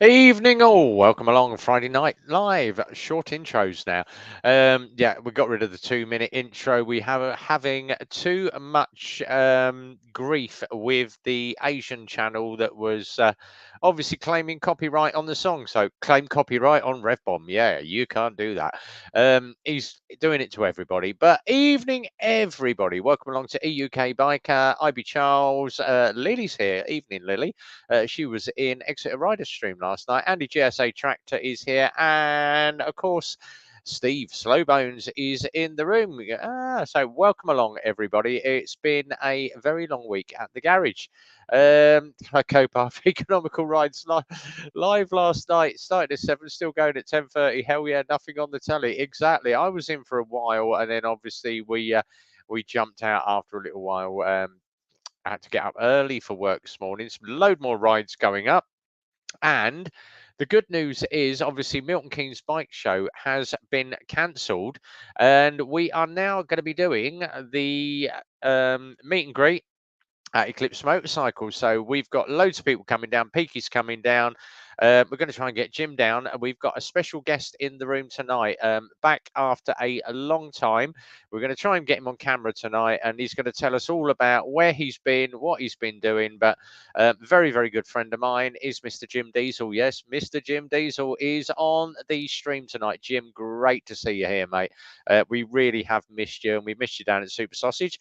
Evening all, welcome along Friday Night Live. Short intros now. Yeah, we got rid of the 2 minute intro. We have having too much grief with the Asian channel that was obviously claiming copyright on the song. So claim copyright on Rev Bomb. Yeah, you can't do that. He's doing it to everybody. But evening everybody. Welcome along to EUK Biker. IB Charles. Lily's here. Evening Lily. She was in Exeter Riders stream last night. Andy GSA Tractor is here. And of course, Steve Slowbones is in the room. So welcome along, everybody. It's been a very long week at the garage. Copart Economical Rides live last night. Started at 7, still going at 10:30. Hell yeah, nothing on the telly. Exactly. I was in for a while, and then obviously we jumped out after a little while. I had to get up early for work this morning. Some load more rides going up. And the good news is obviously Milton Keynes Bike Show has been cancelled. And we are now going to be doing the meet and greet at Eclipse Motorcycles. So we've got loads of people coming down. Peaky's coming down. We're going to try and get Jim down. And we've got a special guest in the room tonight, back after a long time. We're going to try and get him on camera tonight. And he's going to tell us all about where he's been, what he's been doing. But very, very good friend of mine is Mr. Jim Diesel. Yes, Mr. Jim Diesel is on the stream tonight. Jim, great to see you here, mate. We really have missed you, and we missed you down at Super Sausage.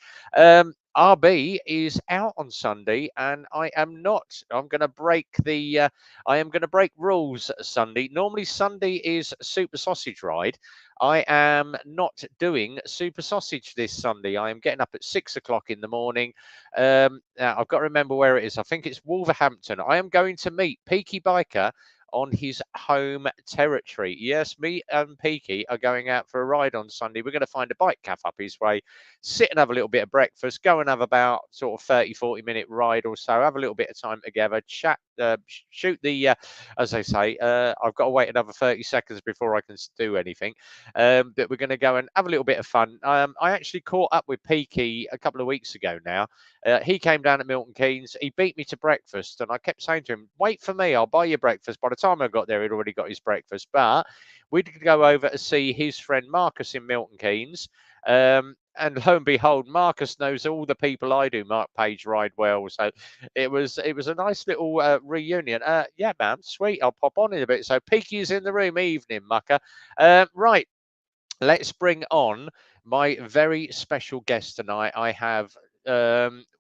RB is out on Sunday, and I am not. I'm going to break the. I am going to break rules Sunday. Normally Sunday is Super Sausage Ride. I am not doing Super Sausage this Sunday. I am getting up at 6 o'clock in the morning. Now I've got to remember where it is. I think it's Wolverhampton. I am going to meet Peaky Biker on his home territory. Yes, me and Peaky are going out for a ride on Sunday. We're going to find a bike cafe up his way, sit and have a little bit of breakfast, go and have about sort of 30-40 minute ride or so, have a little bit of time together, chat, shoot the, as they say, I've got to wait another 30 seconds before I can do anything. But we're going to go and have a little bit of fun. I actually caught up with Peaky a couple of weeks ago now. He came down at Milton Keynes. He beat me to breakfast, and I kept saying to him, "Wait for me. I'll buy you breakfast." By the time I got there, he'd already got his breakfast. But we did go over to see his friend Marcus in Milton Keynes. And lo and behold, Marcus knows all the people I do, Mark Page ride well. So it was a nice little reunion. Yeah, man, sweet. I'll pop on in a bit. So Peaky's in the room. Evening, mucker. Right, let's bring on my very special guest tonight. I have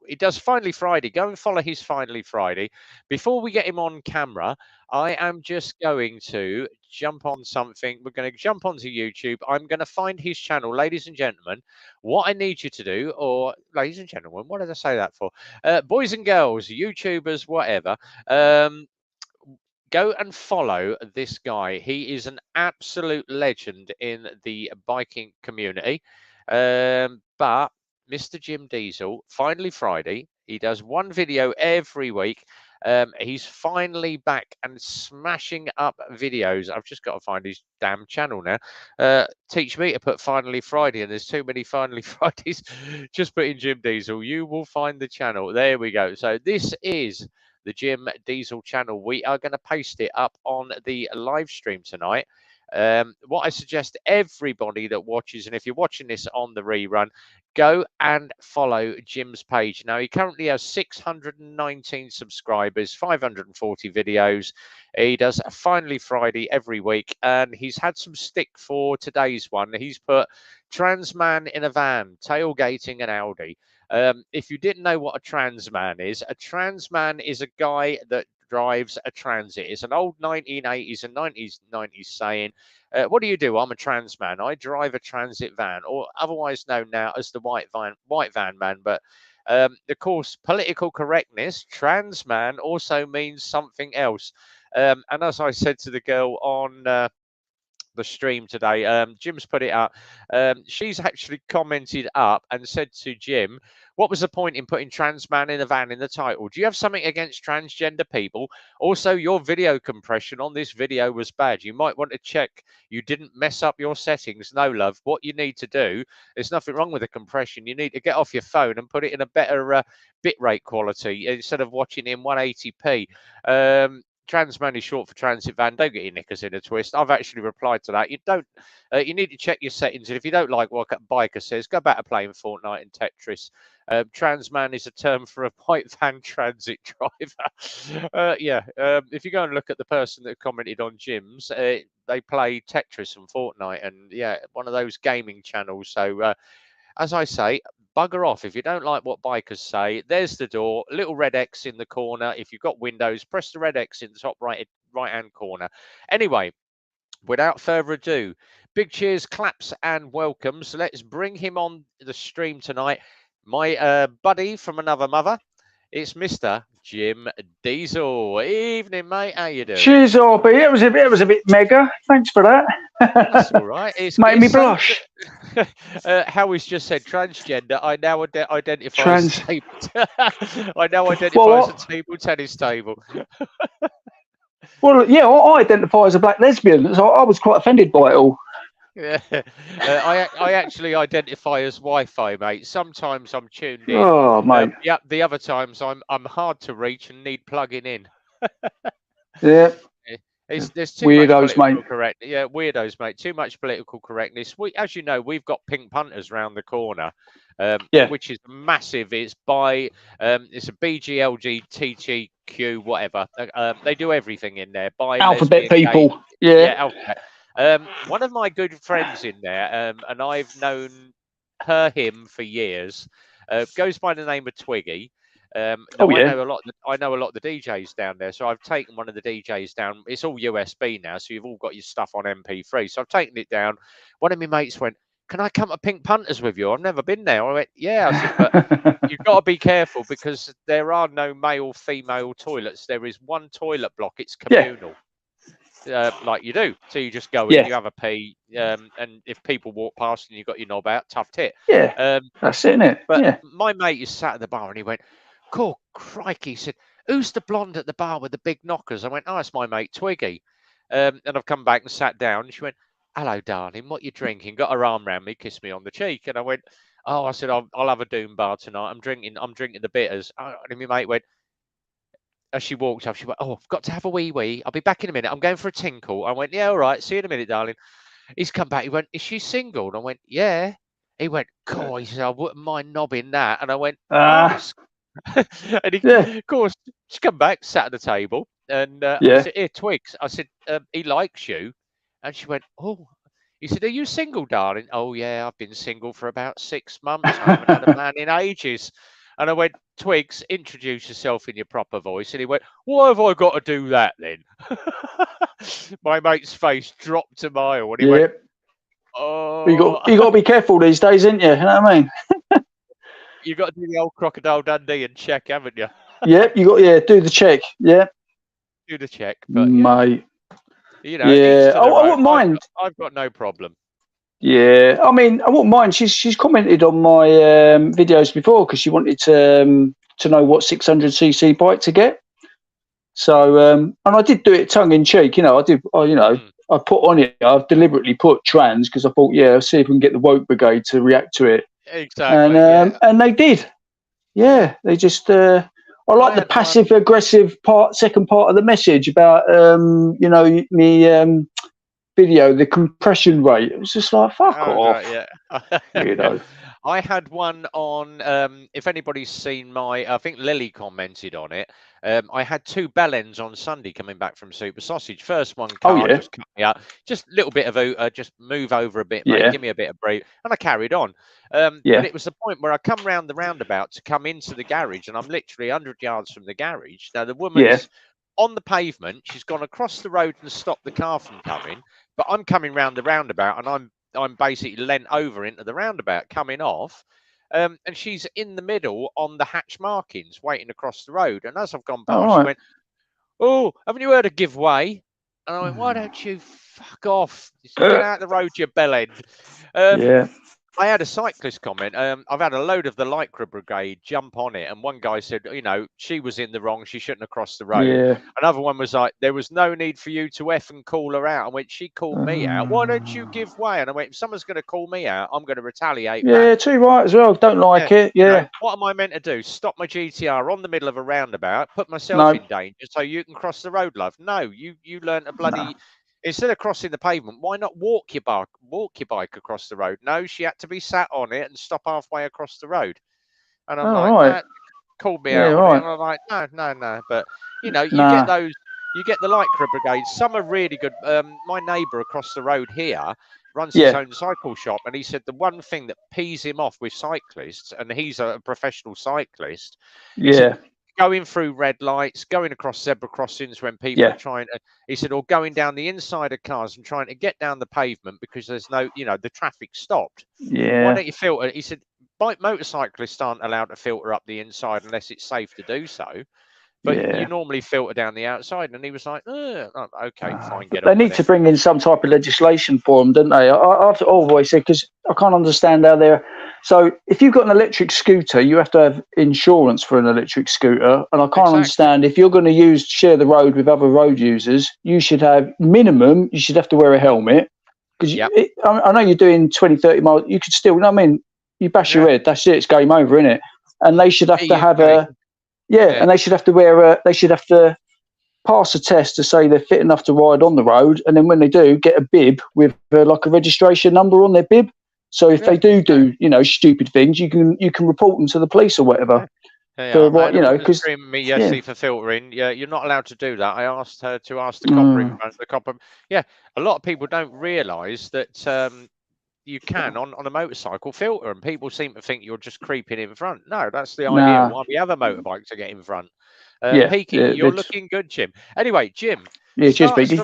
he does Finally Friday. Go and follow his Finally Friday. Before we get him on camera, I am just going to jump on something. We're going to jump onto YouTube. I'm going to find his channel, ladies and gentlemen. What I need you to do, or ladies and gentlemen, what did I say that for? Boys and girls, YouTubers, whatever. Go and follow this guy. He is an absolute legend in the biking community. But Mr. Jim Diesel, Finally Friday, he does one video every week. He's finally back and smashing up videos. I've just got to find his damn channel now. Teach me to put Finally Friday, and there's too many Finally Fridays. Just put in Jim Diesel. You will find the channel. There we go. So this is the Jim Diesel channel. We are going to paste it up on the live stream tonight. What I suggest everybody that watches, and if you're watching this on the rerun, go and follow Jim's page. Now, he currently has 619 subscribers, 540 videos. He does a Finally Friday every week, and he's had some stick for today's one. He's put trans man in a van, tailgating an Audi. If you didn't know what a trans man is a guy that drives a transit. It's an old 1980s and 90s saying. What do you do? I'm a trans man. I drive a transit van, or otherwise known now as the white van man. But of course, political correctness, trans man also means something else. And as I said to the girl on the stream today. Jim's put it up. She's actually commented up and said to Jim, "What was the point in putting trans man in a van in the title? Do you have something against transgender people? Also, your video compression on this video was bad. You might want to check you didn't mess up your settings." No, love. What you need to do, there's nothing wrong with the compression. You need to get off your phone and put it in a better bitrate quality instead of watching in 180p. Transman is short for transit van. Don't get your knickers in a twist. I've actually replied to that. You don't. You need to check your settings, and if you don't like what Biker says, go back to playing Fortnite and Tetris. Transman is a term for a white van transit driver. Yeah. If you go and look at the person that commented on Jim's, they play Tetris and Fortnite, and yeah, one of those gaming channels. So as I say, bugger off. If you don't like what bikers say, there's the door, little red X in the corner. If you've got windows, press the red X in the top right-hand corner. Anyway, without further ado, big cheers, claps, and welcomes. Let's bring him on the stream tonight. My buddy from another mother, it's Mr. Jim Diesel. Evening, mate. How you doing? Cheers, RB. It was a bit mega. Thanks for that. That's all right. It's made me blush. How he's just said transgender. I now identify as I now identify well, as a table tennis table. Well, yeah, I identify as a black lesbian, so I was quite offended by it all. Yeah, I actually identify as Wi-Fi, mate. Sometimes I'm tuned in. Oh, mate. Yeah, the other times I'm hard to reach and need plugging in. Yeah. There's too weirdos, much mate. Correct. Yeah, weirdos, mate. Too much political correctness. As you know, we've got Pink Punters round the corner, which is massive. It's by it's a BGLG, TGQ, whatever. They do everything in there. By alphabet people. Yeah, alphabet. One of my good friends in there, and I've known him for years. Goes by the name of Twiggy. I know a lot of the DJs down there, so I've taken one of the DJs down. It's all USB now, so you've all got your stuff on MP3. So I've taken it down. One of my mates went, "Can I come to Pink Punters with you? I've never been there." I went, "Yeah." I said, "But you've got to be careful because there are no male-female toilets. There is one toilet block. It's communal." Like you do, so you just go in, you have a pee, and if people walk past and you've got your knob out, tough tit. Yeah, that's it, isn't it? But my mate is sat at the bar and he went, "Cool, crikey!" He said, "Who's the blonde at the bar with the big knockers?" I went, "Oh, it's my mate Twiggy." And I've come back and sat down, and she went, "Hello, darling, what you drinking?" Got her arm around me, kissed me on the cheek, and I went, "Oh," I said, "I'll have a Doom bar tonight. I'm drinking the bitters." And my mate went. As she walked up, she went, "Oh, I've got to have a wee. I'll be back in a minute. I'm going for a tinkle." I went, "Yeah, all right. See you in a minute, darling." He's come back. He went, "Is she single?" And I went, "Yeah." He went, "Cool." He said, "I wouldn't mind knobbing that." And I went, "Ask." And he, of course, she's come back, sat at the table, and I said, "Here, Twigs." I said, "He likes you." And she went, "Oh." He said, "Are you single, darling?" "Oh, yeah, I've been single for about 6 months. I haven't had a man in ages." And I went, "Twigs, introduce yourself in your proper voice." And he went, "Why have I got to do that then?" My mate's face dropped a mile, and he went, "Oh." You got to be careful these days, ain't you? You know what I mean? You got to do the old Crocodile Dundee and check, haven't you? Yep, you got do the check. Yeah, do the check, but mate. You know, I wouldn't mind. I've got no problem. Yeah, I mean, I wouldn't mind. She's commented on my videos before because she wanted to know what 600cc bike to get. So, and I did do it tongue in cheek. You know, I put on it. I've deliberately put trans because I thought, let's see if we can get the woke brigade to react to it. Exactly. And they did. Yeah, they just. I like the passive aggressive second part of the message about me. Video, the compression rate. It was just like, fuck off. Yeah. I had one on, if anybody's seen I think Lily commented on it. I had 2 bellends on Sunday coming back from Super Sausage. First one car just cut me out. Just a little bit of just move over a bit, mate. Give me a bit of breathe. And I carried on. But it was the point where I come round the roundabout to come into the garage, and I'm literally 100 yards from the garage. Now, the woman's on the pavement. She's gone across the road and stopped the car from coming. But I'm coming round the roundabout, and I'm basically leant over into the roundabout, coming off, and she's in the middle on the hatch markings, waiting across the road. And as I've gone past, she went, "Oh, haven't you heard of give way?" And I went, "Why don't you fuck off? Get out of the road, you bellend." I had a cyclist comment. I've had a load of the Lycra Brigade jump on it, and one guy said, she was in the wrong. She shouldn't have crossed the road. Yeah. Another one was like, there was no need for you to F and call her out. I went, she called me out. Why don't you give way? And I went, if someone's going to call me out, I'm going to retaliate back. Too right as well. Don't like it. Yeah. What am I meant to do? Stop my GTR on the middle of a roundabout, put myself in danger so you can cross the road, love? No, you learnt a bloody... Instead of crossing the pavement, why not walk your bike across the road? No, she had to be sat on it and stop halfway across the road. And I'm like, called me out on it. And I'm like, no. But, you get those, you get the Lycra Brigade. Some are really good. My neighbour across the road here runs his own cycle shop. And he said the one thing that pees him off with cyclists, and he's a professional cyclist, going through red lights, going across zebra crossings when people are trying to, he said, or going down the inside of cars and trying to get down the pavement because there's no, the traffic stopped. Yeah. Why don't you filter? He said, motorcyclists aren't allowed to filter up the inside unless it's safe to do so. But you normally filter down the outside. And he was like, okay, fine. They need to bring in some type of legislation for them, don't they? I've always said, because I can't understand how they're... So if you've got an electric scooter, you have to have insurance for an electric scooter. And I can't understand, if you're going to share the road with other road users, you should have minimum, you should have to wear a helmet. Because I know you're doing 20, 30 miles. You could still, you bash your head. That's it. It's game over, isn't it? And they should have to have and they should have to they should have to pass a test to say they're fit enough to ride on the road. And then when they do, get a bib with like a registration number on their bib. So if they do stupid things, you can report them to the police or whatever. Because me yesterday for filtering. Yeah, you're not allowed to do that. I asked her to ask the copper in front. The copper. Yeah, a lot of people don't realise that you can on a motorcycle filter, and people seem to think you're just creeping in front. No, that's the idea. Why the other motorbikes to get in front. Peaky, you're looking good, Jim. Anyway, Jim. Yeah, cheers, Peaky.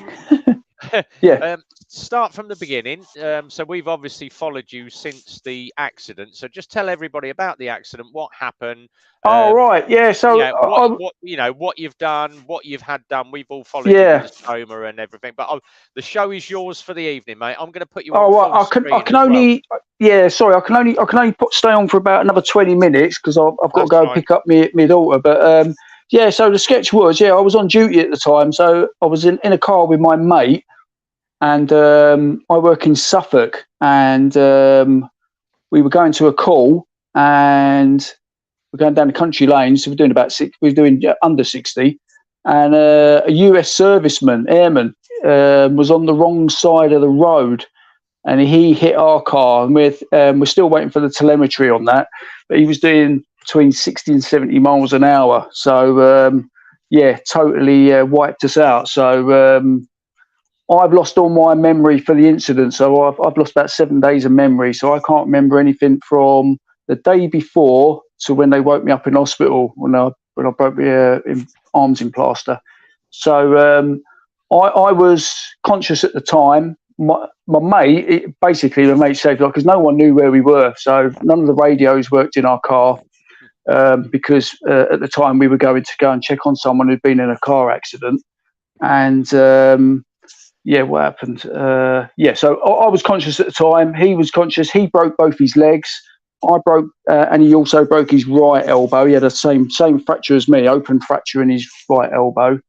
Start from the beginning. So we've obviously followed you since the accident. So just tell everybody about the accident. What happened? So what you've done, what you've had done. We've all followed you with the Soma and everything. But the show is yours for the evening, mate. I'm going to put you on. I can only stay on for about another 20 minutes because I've got to go pick up my daughter. But so the sketch was I was on duty at the time, so I was in a car with my mate. And I work in Suffolk, and we were going to a call, and we're going down the country lane. So we're doing under 60, and a US serviceman, airman, was on the wrong side of the road, and he hit our car. And we're still waiting for the telemetry on that, but he was doing between 60 and 70 miles an hour. So totally wiped us out. So. I've lost all my memory for the incident, so I've lost about 7 days of memory. So I can't remember anything from the day before to when they woke me up in hospital when I broke my arms in plaster. So I was conscious at the time. My mate saved life because no one knew where we were. So none of the radios worked in our car because at the time we were going to go and check on someone who'd been in a car accident, and. What happened? So I was conscious at the time. He was conscious. He broke both his legs. I broke, and he also broke his right elbow. He had the same fracture as me, open fracture in his right elbow.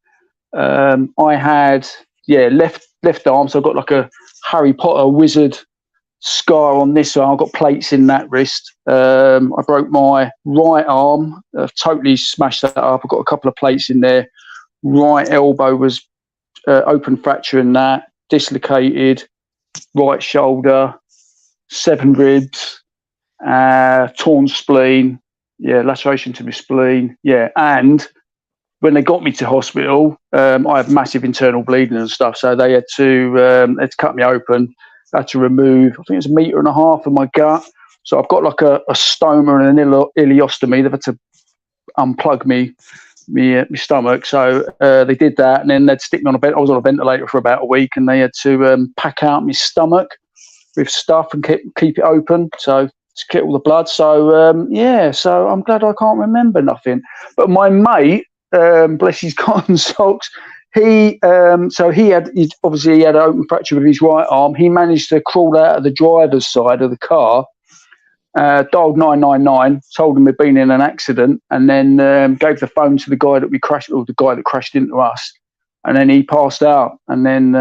I had left arm, so I got like a Harry Potter wizard scar on this. So I've got plates in that wrist. I broke my right arm. Totally smashed that up. I've got a couple of plates in there. Right elbow was. Open fracture in that, dislocated, right shoulder, 7 ribs, torn spleen, laceration to my spleen, and when they got me to hospital, I had massive internal bleeding and stuff, so they had to cut me open, had to remove, I think it was 1.5 meters of my gut, so I've got like a stoma and an ileostomy. They've had to unplug me. My stomach, so they did that, and then they'd stick me on a bed. I was on a ventilator for about a week, and they had to pack out my stomach with stuff and keep it open, so to get all the blood. So so I'm glad I can't remember nothing. But my mate, bless his cotton socks, he had an open fracture with his right arm. He managed to crawl out of the driver's side of the car dialed 999, told him we'd been in an accident, and then gave the phone to the guy that we crashed, or the guy that crashed into us. And then he passed out. And then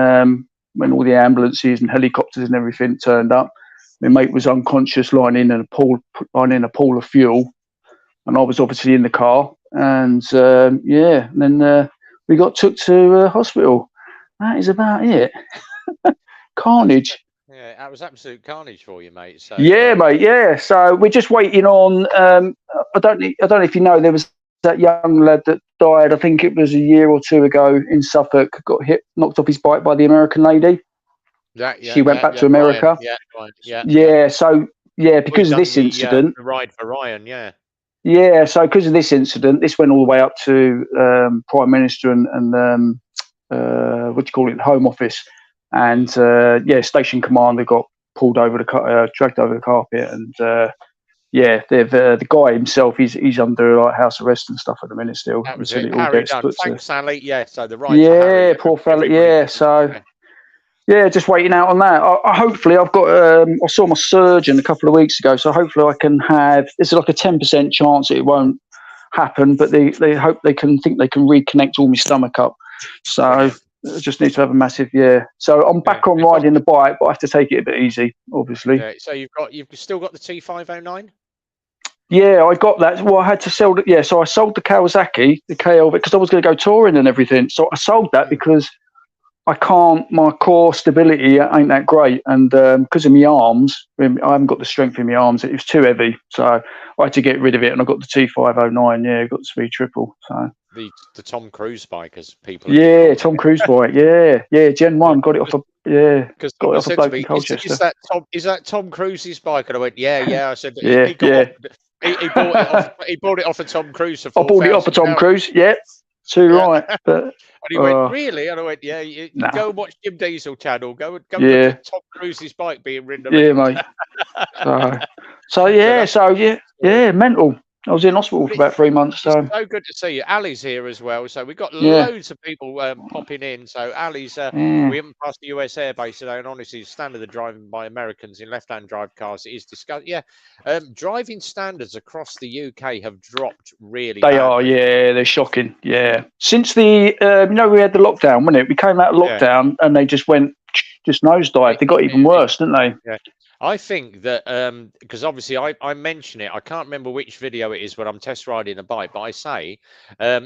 when all the ambulances and helicopters and everything turned up, my mate was unconscious, lying in a pool of fuel, and I was obviously in the car. And and then we got took to hospital. That is about it. Carnage. Yeah, that was absolute carnage for you, mate. So yeah, mate. Yeah. So we're just waiting on. I don't know if you know, there was that young lad that died. I think it was a year or two ago in Suffolk. Got knocked off his bike by the American lady. She went back to America. Ryan, So because of this incident, the ride for Ryan. Yeah. So because of this incident, this went all the way up to Prime Minister and what do you call it, Home Office. And station commander got pulled over dragged over the carpet, and the guy himself, he's under like house arrest and stuff at the minute still. That was it. Harry Dunn. Thanks, Sally. Yeah, so the right. Yeah, poor fella. Yeah, so just waiting out on that. Hopefully, I've got. I saw my surgeon a couple of weeks ago, so hopefully I can have. There's like a 10% chance it won't happen, but they hope they can reconnect all my stomach up. So. I just need to have a massive So I'm back on riding the bike, but I have to take it a bit easy, obviously. Yeah. So you've still got the T509? Yeah, I got that. Well, I had to sell it. Yeah, so I sold the Kawasaki, the KLV, because I was going to go touring and everything. So I sold that because I can't. My core stability ain't that great, and because of my arms, I haven't got the strength in my arms. It was too heavy, so I had to get rid of it. And I got the T509. Yeah, got the Speed Triple. So. The Tom Cruise bike, as people. Yeah, Tom Cruise bike. Yeah, Gen 1. Got it off because got it off said a bloke to me, in Colchester. Is that Tom Cruise's bike? And I went, yeah. I said, yeah. He bought it off of Tom Cruise for. I bought it off of Tom Cruise. Yeah, too right. But and he went, really? And I went, yeah. You go and watch Jim Diesel channel. Go look at Tom Cruise's bike being ridden around. Yeah, mate. So mental. I was in hospital for about 3 months. So good to see you. Ali's here as well. So we've got loads of people popping in. So Ali's, we haven't passed the US airbase today, and honestly, the standard of driving by Americans in left-hand drive cars is discussed. Yeah, driving standards across the UK have dropped really. They are, they're shocking. Yeah, since the we had the lockdown, wasn't it? We came out of lockdown, and they just went nosedive. They got even worse, didn't they? Yeah. I think that because obviously I mention it, I can't remember which video it is when I'm test riding a bike, but I say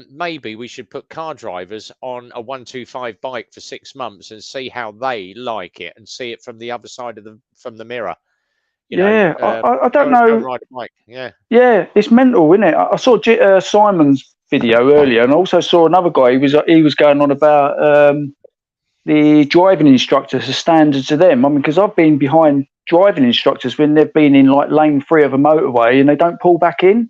maybe we should put car drivers on a 125 bike for 6 months and see how they like it and see it from the other side of the mirror. I don't know. Ride a bike. Yeah, it's mental, isn't it? I saw Simon's video earlier, and I also saw another guy. He was going on about the driving instructors, the standards of them. I mean, because I've been behind driving instructors when they've been in like lane 3 of a motorway and they don't pull back in,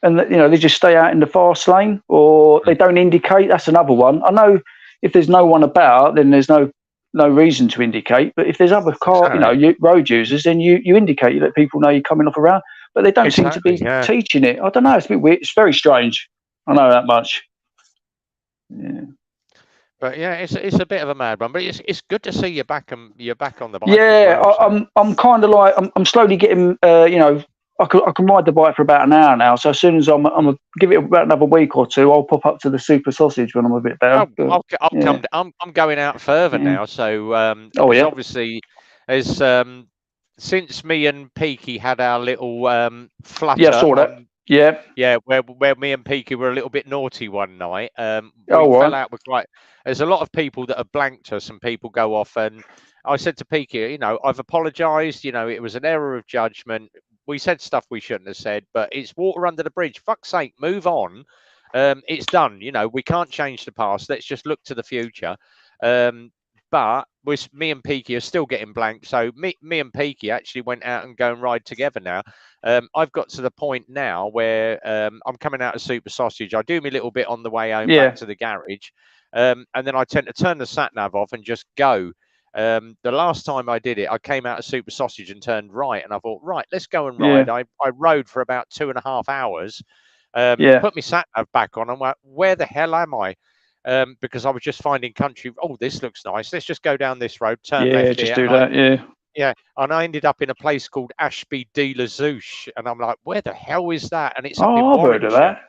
and they just stay out in the fast lane, or they don't indicate. That's another one. I know if there's no one about, then there's no reason to indicate, but if there's other road users, then you indicate, you let people know you're coming off around, but they don't seem to be teaching it. I don't know, it's a bit weird. It's very strange. I know that much. But it's a bit of a mad one, but it's good to see you're back on the bike. Yeah, I'm kind of like I'm slowly getting I can ride the bike for about an hour now. So as soon as I'm gonna give it about another week or two, I'll pop up to the Super Sausage when I'm a bit better. I'm going out further now. So obviously, as since me and Peaky had our little flutter. Yeah, I saw that. Yeah, where me and Peaky were a little bit naughty one night. Fell out with there's a lot of people that have blanked us, and people go off. And I said to Peaky, I've apologised. It was an error of judgment. We said stuff we shouldn't have said, but it's water under the bridge. Fuck's sake, move on. It's done. We can't change the past. Let's just look to the future. But me and Peaky are still getting blanked. So me and Peaky actually went out and go and ride together now. I've got to the point now where I'm coming out of Super Sausage. I do my little bit on the way home back to the garage. And then I tend to turn the sat-nav off and just go. The last time I did it, I came out of Super Sausage and turned right. And I thought, right, let's go and ride. I rode for about 2.5 hours. Put my sat-nav back on. I'm like, where the hell am I? Because I was just finding country. Oh, this looks nice. Let's just go down this road. Turn left. Just do that. Yeah. Yeah, and I ended up in a place called Ashby de la Zouch, and I'm like, where the hell is that? And it's up in Oh, I've heard of Warwickshire. that.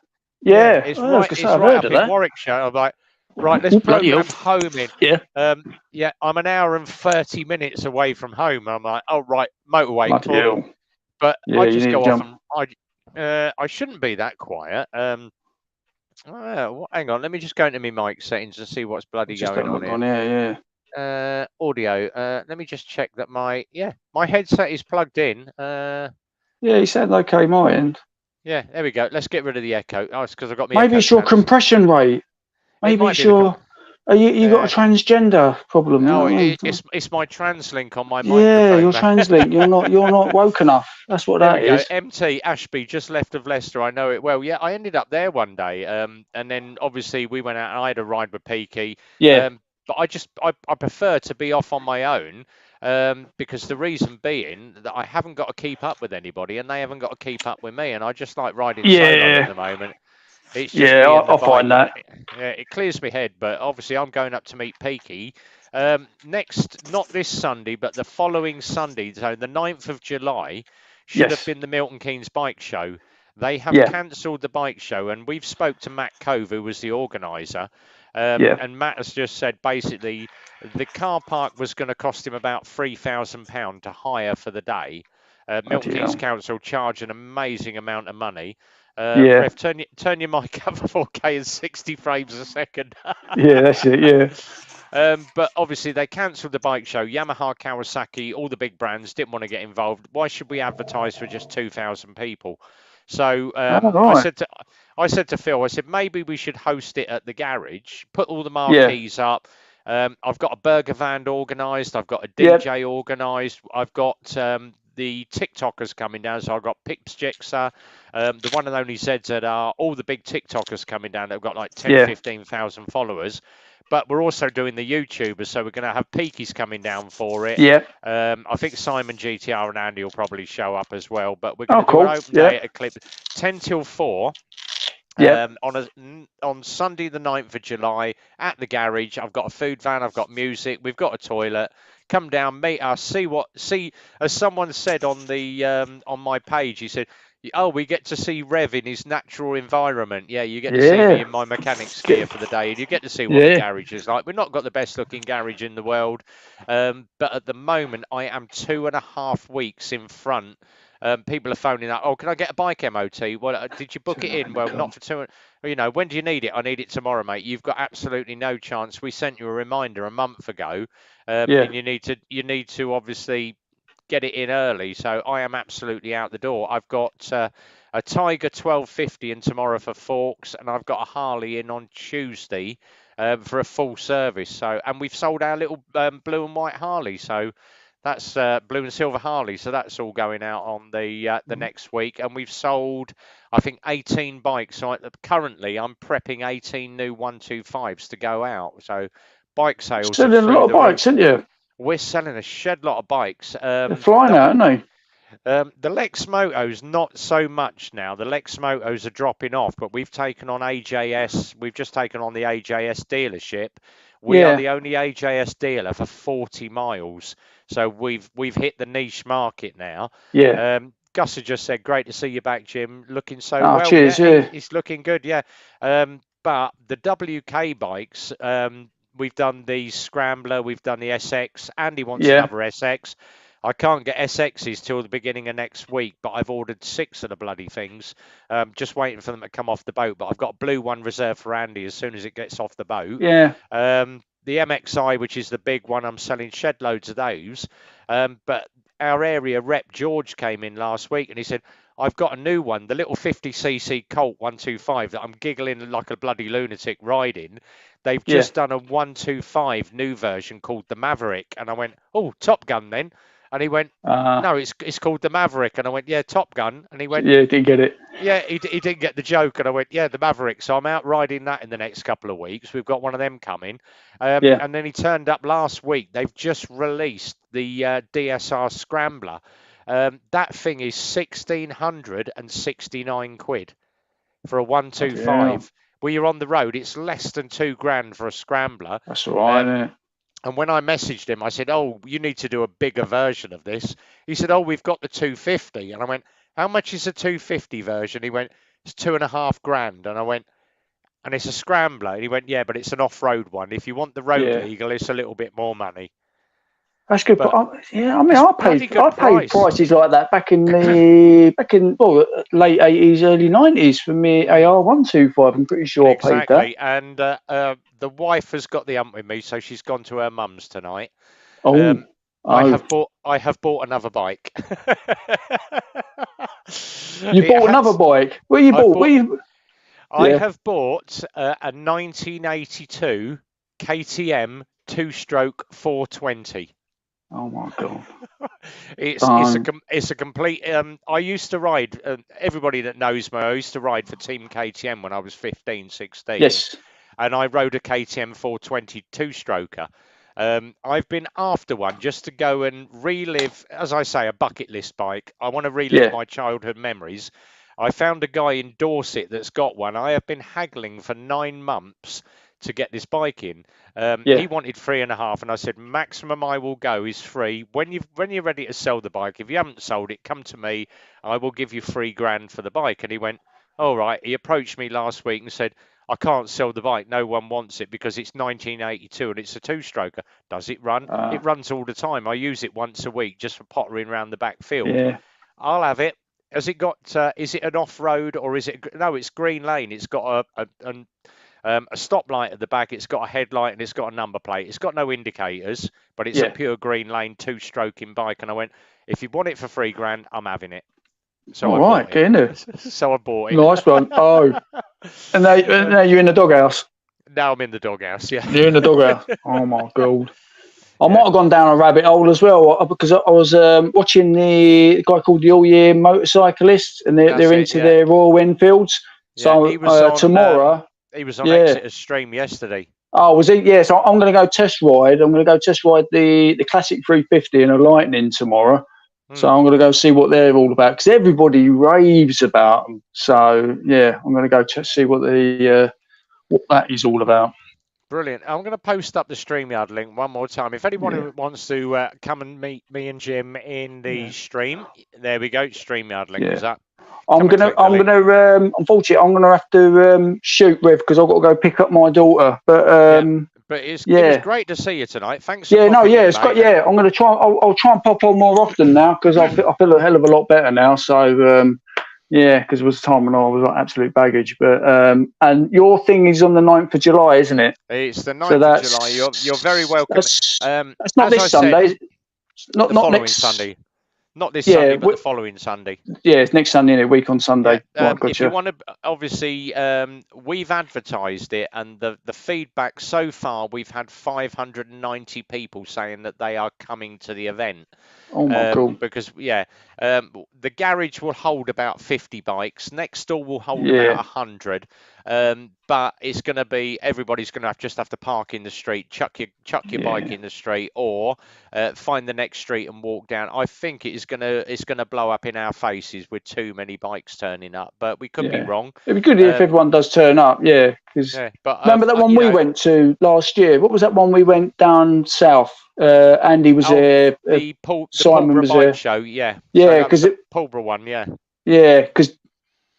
Yeah, Yeah, I was gonna say it's I've right heard up of in that. Warwickshire. I'm like, right, let's Oh, bloody hell. program home in. Yeah. Yeah, I'm an hour and 30 minutes away from home. I'm like, oh right, motorway, Bloody cool. hell. But Yeah, I you just need to go off jump. and I shouldn't be that quiet. Hang on, let me just go into my mic settings and see what's bloody Just going have a on look here. on here, Audio. Let me just check that my headset is plugged in. yeah. You sound okay, my end. Yeah, there we go. Let's get rid of the echo. Oh, it's because I've got my Maybe echo it's your cancelled. compression rate. It Maybe might it's be the your. You got a transgender problem. No, You know what I mean? it's my translink on my Yeah, microphone. your translink. You're not woke enough. That's what There that we go. is. MT Ashby, just left of Leicester. I know it well. Yeah, I ended up there one day, and then obviously we went out and I had a ride with Peaky. Yeah. But I prefer to be off on my own, because the reason being that I haven't got to keep up with anybody and they haven't got to keep up with me, and I just like riding solo at the moment. It's just Yeah, me and the I bike. find that. Yeah, it clears my head, but obviously I'm going up to meet Peaky next, not this Sunday, but the following Sunday, so the 9th of July, should have Yes. been the Milton Keynes bike show. They have Yeah. cancelled the bike show, and we've spoke to Matt Cove, who was the organiser, Yeah. and Matt has just said basically the car park was going to cost him about £3,000 to hire for the day. Milton Bloody Keynes hell. Council charge an amazing amount of money. Yeah. Rev, turn your mic up for 4K and 60 frames a second. Yeah, that's it. Yeah. But obviously they cancelled the bike show. Yamaha, Kawasaki, all the big brands didn't want to get involved. Why should we advertise for just 2,000 people? So Oh, I right. said to Phil, I said maybe we should host it at the garage, put all the Yeah. marquees up. I've got a burger van organised. I've got a DJ organised. I've got the TikTokers coming down. So I've got Pips Jexer, the one and only ZZR, all the big TikTokers coming down. They've got like 10, 15,000 followers. But we're also doing the YouTubers, so we're going to have Peaky's coming down for it. Yeah. I think Simon GTR and Andy will probably show up as well. But we're going to do an open day at Eclipse, 10 till 4. On Sunday the 9th of July at the garage. I've got a food van, I've got music, we've got a toilet. Come down, meet us, see as someone said on the on my page, he said, oh, we get to see Rev in his natural environment. Yeah, you get to see me in my mechanic's gear for the day, and you get to see what the garage is like. We've not got the best looking garage in the world, but at the moment I am 2.5 weeks in front. People are phoning up. Oh, can I get a bike MOT? Well, did you book it in? Well, not for 2. You know, when do you need it? I need it tomorrow, mate. You've got absolutely no chance. We sent you a reminder a month ago, and you need to obviously get it in early. So I am absolutely out the door. I've got a Tiger 1250 in tomorrow for forks, and I've got a Harley in on Tuesday for a full service. So, and we've sold our little blue and white Harley. So that's blue and silver Harley. So that's all going out on the next week. And we've sold, I think, 18 bikes. So currently I'm prepping 18 new 125s to go out. So bike sales. Selling a lot of bikes, aren't you? We're selling a shed lot of bikes. They're flying out, aren't they? The Lex Motos, not so much now. The Lex Motos are dropping off, but we've taken on AJS. We've just taken on the AJS dealership. We are the only AJS dealer for 40 miles. So we've hit the niche market now. Yeah. Gus has just said, great to see you back, Jim. Looking so well. Cheers, He's looking good, yeah. But the WK bikes, we've done the Scrambler, we've done the SX. Andy wants another SX. I can't get SXs till the beginning of next week, but I've ordered 6 of the bloody things. Just waiting for them to come off the boat. But I've got a blue one reserved for Andy as soon as it gets off the boat. Yeah. The MXI, which is the big one, I'm selling shed loads of those. But our area rep, George, came in last week and he said, I've got a new one, the little 50cc Colt 125 that I'm giggling like a bloody lunatic riding. They've just done a 125 new version called the Maverick. And I went, oh, Top Gun then. And he went, no, it's called the Maverick. And I went, yeah, Top Gun. And he went, yeah, didn't get it. Yeah, he didn't get the joke. And I went, yeah, the Maverick. So I'm out riding that in the next couple of weeks. We've got one of them coming. And then he turned up last week. They've just released the DSR Scrambler. That thing is 1,669 quid for a 125. When you're on the road, it's less than £2,000 for a Scrambler. That's all right, isn't it? And when I messaged him, I said, "Oh, you need to do a bigger version of this." He said, "Oh, we've got the 250." And I went, "How much is a 250 version?" He went, "It's 2.5 grand." And I went, "And it's a scrambler." And he went, "Yeah, but it's an off-road one. If you want the road Yeah. legal, it's a little bit more money." That's good, But yeah. I mean, it's I bloody paid good price. prices like that back in well, late 80s, early 90s for me AR125. I'm pretty sure I paid that. Exactly. And the wife has got the ump with me, so she's gone to her mum's tonight. Oh, I have bought another bike. You bought another bike. What you bought? I have bought a 1982 KTM 2-stroke 420. Oh my god! It's a complete. I used to ride. Everybody that knows me, I used to ride for Team KTM when I was 15, 16. Yes. And I rode a KTM 420 2-stroker. I've been after one just to go and relive, as I say, a bucket list bike. I want to relive my childhood memories. I found a guy in Dorset that's got one. I have been haggling for 9 months to get this bike in. He wanted 3.5, and I said maximum I will go is 3. When you're ready to sell the bike, if you haven't sold it, come to me. I will give you 3 grand for the bike. And he went, all right. He approached me last week and said, I can't sell the bike. No one wants it because it's 1982 and it's a 2-stroker. Does it run? It runs all the time. I use it once a week just for pottering around the back field. Yeah. I'll have it. Has it got? Is it an off-road or is it? No, it's Green Lane. It's got a stoplight at the back. It's got a headlight and it's got a number plate. It's got no indicators, but it's a pure Green Lane 2-stroking bike. And I went, if you want it for 3 grand, I'm having it. So all right, get in there. So I bought it. Nice one. Oh, and now you're in the doghouse. Now I'm in the doghouse. Yeah, you're in the doghouse. Oh my god. I might have gone down a rabbit hole as well because I was watching the guy called the All Year Motorcyclist, and they're into their Royal Enfields. So he was on, tomorrow he was on Exeter's stream yesterday. Oh, was he? Yeah. So I'm going to go test ride. I'm going to go test ride the Classic 350 and a Lightning tomorrow. So I'm going to go see what they're all about because everybody raves about them. So yeah, I'm going to go see what what that is all about. Brilliant. I'm going to post up the StreamYard link one more time. If anyone wants to come and meet me and Jim in the stream, there we go. StreamYard link is up. Unfortunately, I'm gonna have to shoot Rev because I've got to go pick up my daughter. But but it was great to see you tonight. Thanks. It's got. I'm gonna try. I'll try and pop on more often now because I feel a hell of a lot better now. So because it was a time when I was like absolute baggage. But and your thing is on the 9th of July, isn't it? It's the 9th of July. You're very welcome. That's not this Sunday. Not next Sunday. Not this Sunday, but the following Sunday. Yeah, it's next Sunday, a week on Sunday. If you want to, obviously, we've advertised it, and the feedback so far, we've had 590 people saying that they are coming to the event. Oh my God! Because the garage will hold about 50 bikes. Next door will hold about 100. But it's going to be everybody's going to have to park in the street, chuck your bike in the street, or find the next street and walk down. I think it's going to blow up in our faces with too many bikes turning up, but we could be wrong. It'd be good if everyone does turn up, because remember that one we went to last year? What was that one we went down south? Andy was there. The Simon was there. Show, because Pulborough one, because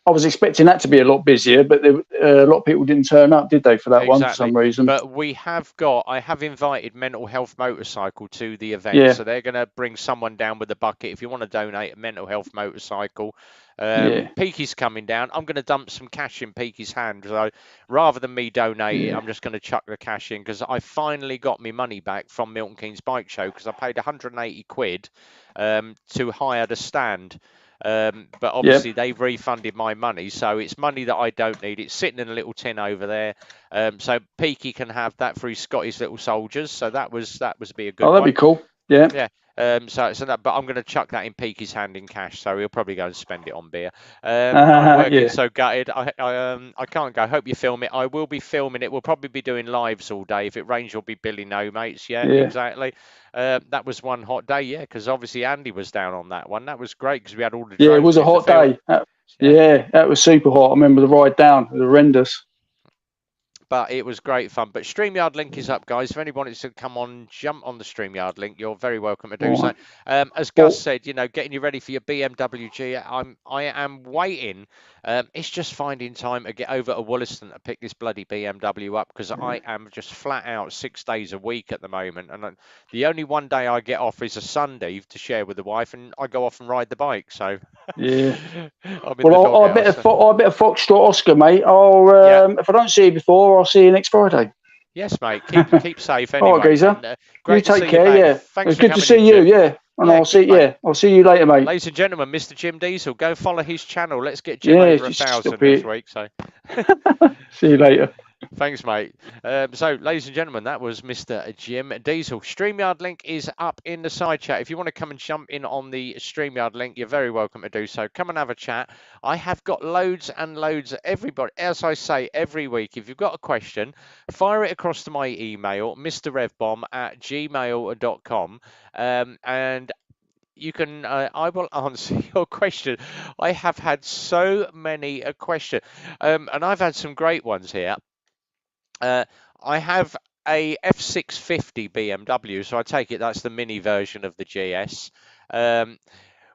I was expecting that to be a lot busier, but a lot of people didn't turn up, did they, for that one for some reason? But I have invited Mental Health Motorcycle to the event, so they're going to bring someone down with a bucket. If you want to donate a Mental Health Motorcycle, Peaky's coming down. I'm going to dump some cash in Peaky's hand. So rather than me donate it, I'm just going to chuck the cash in because I finally got my money back from Milton Keynes Bike Show because I paid 180 quid to hire the stand. But obviously they've refunded my money, so it's money that I don't need. It's sitting in a little tin over there, so Peaky can have that for his Scottish little soldiers. So that was be a good. Oh, that'd be cool. Yeah. So that, but I'm going to chuck that in Peaky's hand in cash, so he'll probably go and spend it on beer. I'm working so gutted. I can't go. Hope you film it. I will be filming it. We'll probably be doing lives all day. If it rains, you'll be Billy No Mates. Yeah, exactly. That was one hot day. Because obviously Andy was down on that one. That was great because we had all the. Yeah, it was a hot day. That was super hot. I remember the ride down. It was horrendous. but it was great fun. But StreamYard link is up, guys. If anyone wants to come on, jump on the StreamYard link, you're very welcome to do so. As Gus said, getting you ready for your BMW G. I am waiting. It's just finding time to get over to Wollaston to pick this bloody BMW up, because I am just flat out 6 days a week at the moment, and the only one day I get off is a Sunday to share with the wife, and I go off and ride the bike. So yeah. I'm in I bet a Foxtrot Oscar, mate. If I don't see you before, I'll see you next Friday. Yes, mate. Keep safe anyway. All right, geezer. You take care. Yeah. Thanks it's good to see you. Yeah. And I'll see you later, mate. Ladies and gentlemen, Mr. Jim Diesel, go follow his channel. Let's get Jim over 1,000 next week. So see you later. Thanks, mate. So, ladies and gentlemen, that was Mr. Jim Diesel. StreamYard link is up in the side chat. If you want to come and jump in on the StreamYard link, you're very welcome to do so. Come and have a chat. I have got loads and loads of everybody. As I say, every week, if you've got a question, fire it across to my email, mrrevbomb@gmail.com, and you can I will answer your question. I have had so many questions, and I've had some great ones here. I have a F650 BMW, so I take it that's the mini version of the GS.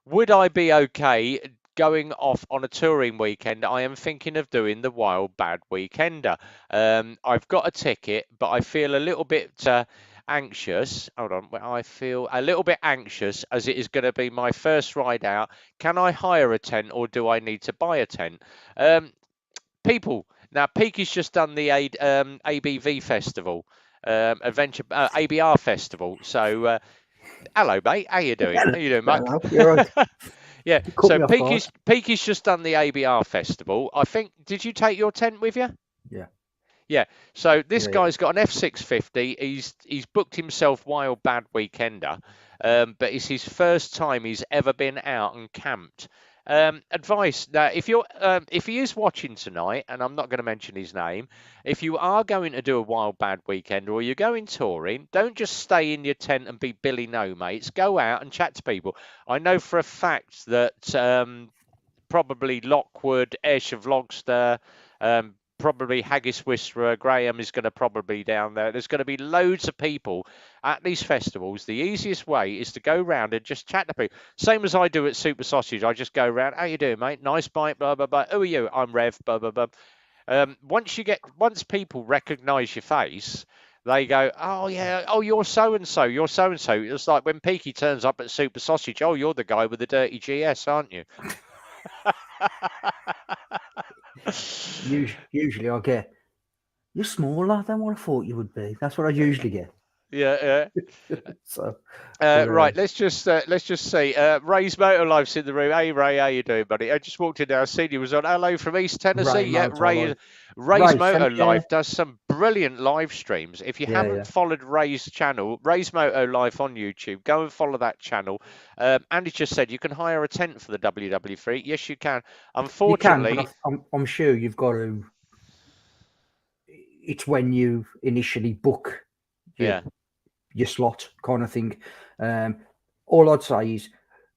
Would I be okay going off on a touring weekend? I am thinking of doing the Wild Bad Weekender. I've got a ticket, but I feel a little bit anxious. Hold on, I feel a little bit anxious as it is going to be my first ride out. Can I hire a tent, or do I need to buy a tent? People, now Peaky's just done the ABV festival, Adventure ABR festival. So hello, mate. How you doing? How you doing, mate? Hello. You're right. Yeah. So Peaky's just done the ABR festival. I think. Did you take your tent with you? Yeah. Yeah. So this guy's got an F650. He's booked himself Wild Bad Weekender, but it's his first time he's ever been out and camped. Advice now, if he is watching tonight, and I'm not going to mention his name, if you are going to do a Wild Bad Weekend or you're going touring, don't just stay in your tent and be Billy No Mates. Go out and chat to people. I know for a fact that probably Lockwood, Ayrshire Vlogster, probably Haggis Whisperer, Graham is going to probably be down there. There's going to be loads of people at these festivals. The easiest way is to go round and just chat to people. Same as I do at Super Sausage. I just go around. How you doing, mate? Nice bike, blah, blah, blah. Who are you? I'm Rev, blah, blah, blah. Once people recognise your face, they go, oh, yeah, oh, you're so-and-so, you're so-and-so. It's like when Peaky turns up at Super Sausage, oh, you're the guy with the dirty GS, aren't you? Usually I get, you're smaller than what I thought you would be. That's what I usually get. Yeah. So right, let's just see. Ray's Motor Life's in the room. Hey Ray, how you doing, buddy? I just walked in there. I seen you was on. Hello from East Tennessee. Ray's Motor Life does some brilliant live streams. If you haven't followed Ray's channel, Ray's Moto Life on YouTube, go and follow that channel. Andy just said you can hire a tent for the WW3. Yes, you can. Unfortunately, you can, I'm sure you've got to. It's when you initially book. Your slot kind of thing. All I'd say is,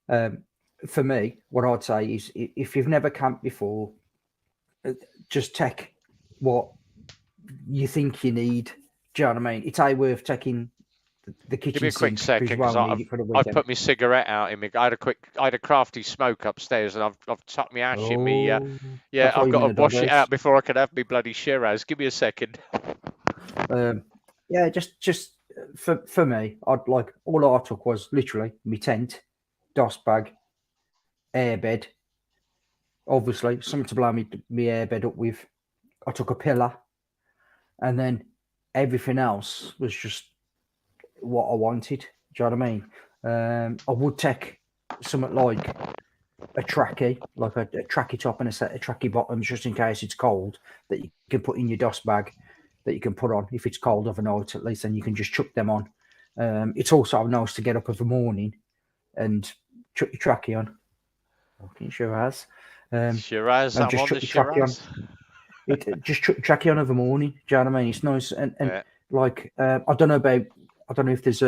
for me, what I'd say is, if you've never camped before, just take what you think you need. Do you know what I mean? It's worth taking the kitchen. Give me a quick second, because I've put my cigarette out in me. I had a crafty smoke upstairs, and I've tucked my ash in me. I've got to wash it out before I can have my bloody Shiraz. Give me a second. Just for me, I'd like, all I took was literally my tent, DOS bag, airbed, obviously something to blow me airbed up with. I took a pillar, and then everything else was just what I wanted. Do you know what I mean? I would take something like a trackie, like a trackie top and a set of trackie bottoms, just in case it's cold, that you can put in your DOS bag, that you can put on if it's cold overnight, at least then you can just chuck them on. It's also nice to get up of the morning and chuck your trackie on. Okay, Shiraz. Shiraz, I'm on the Shiraz. Just chuck your trackie on of the morning. Do you know what I mean? It's nice. And like, I don't know if there's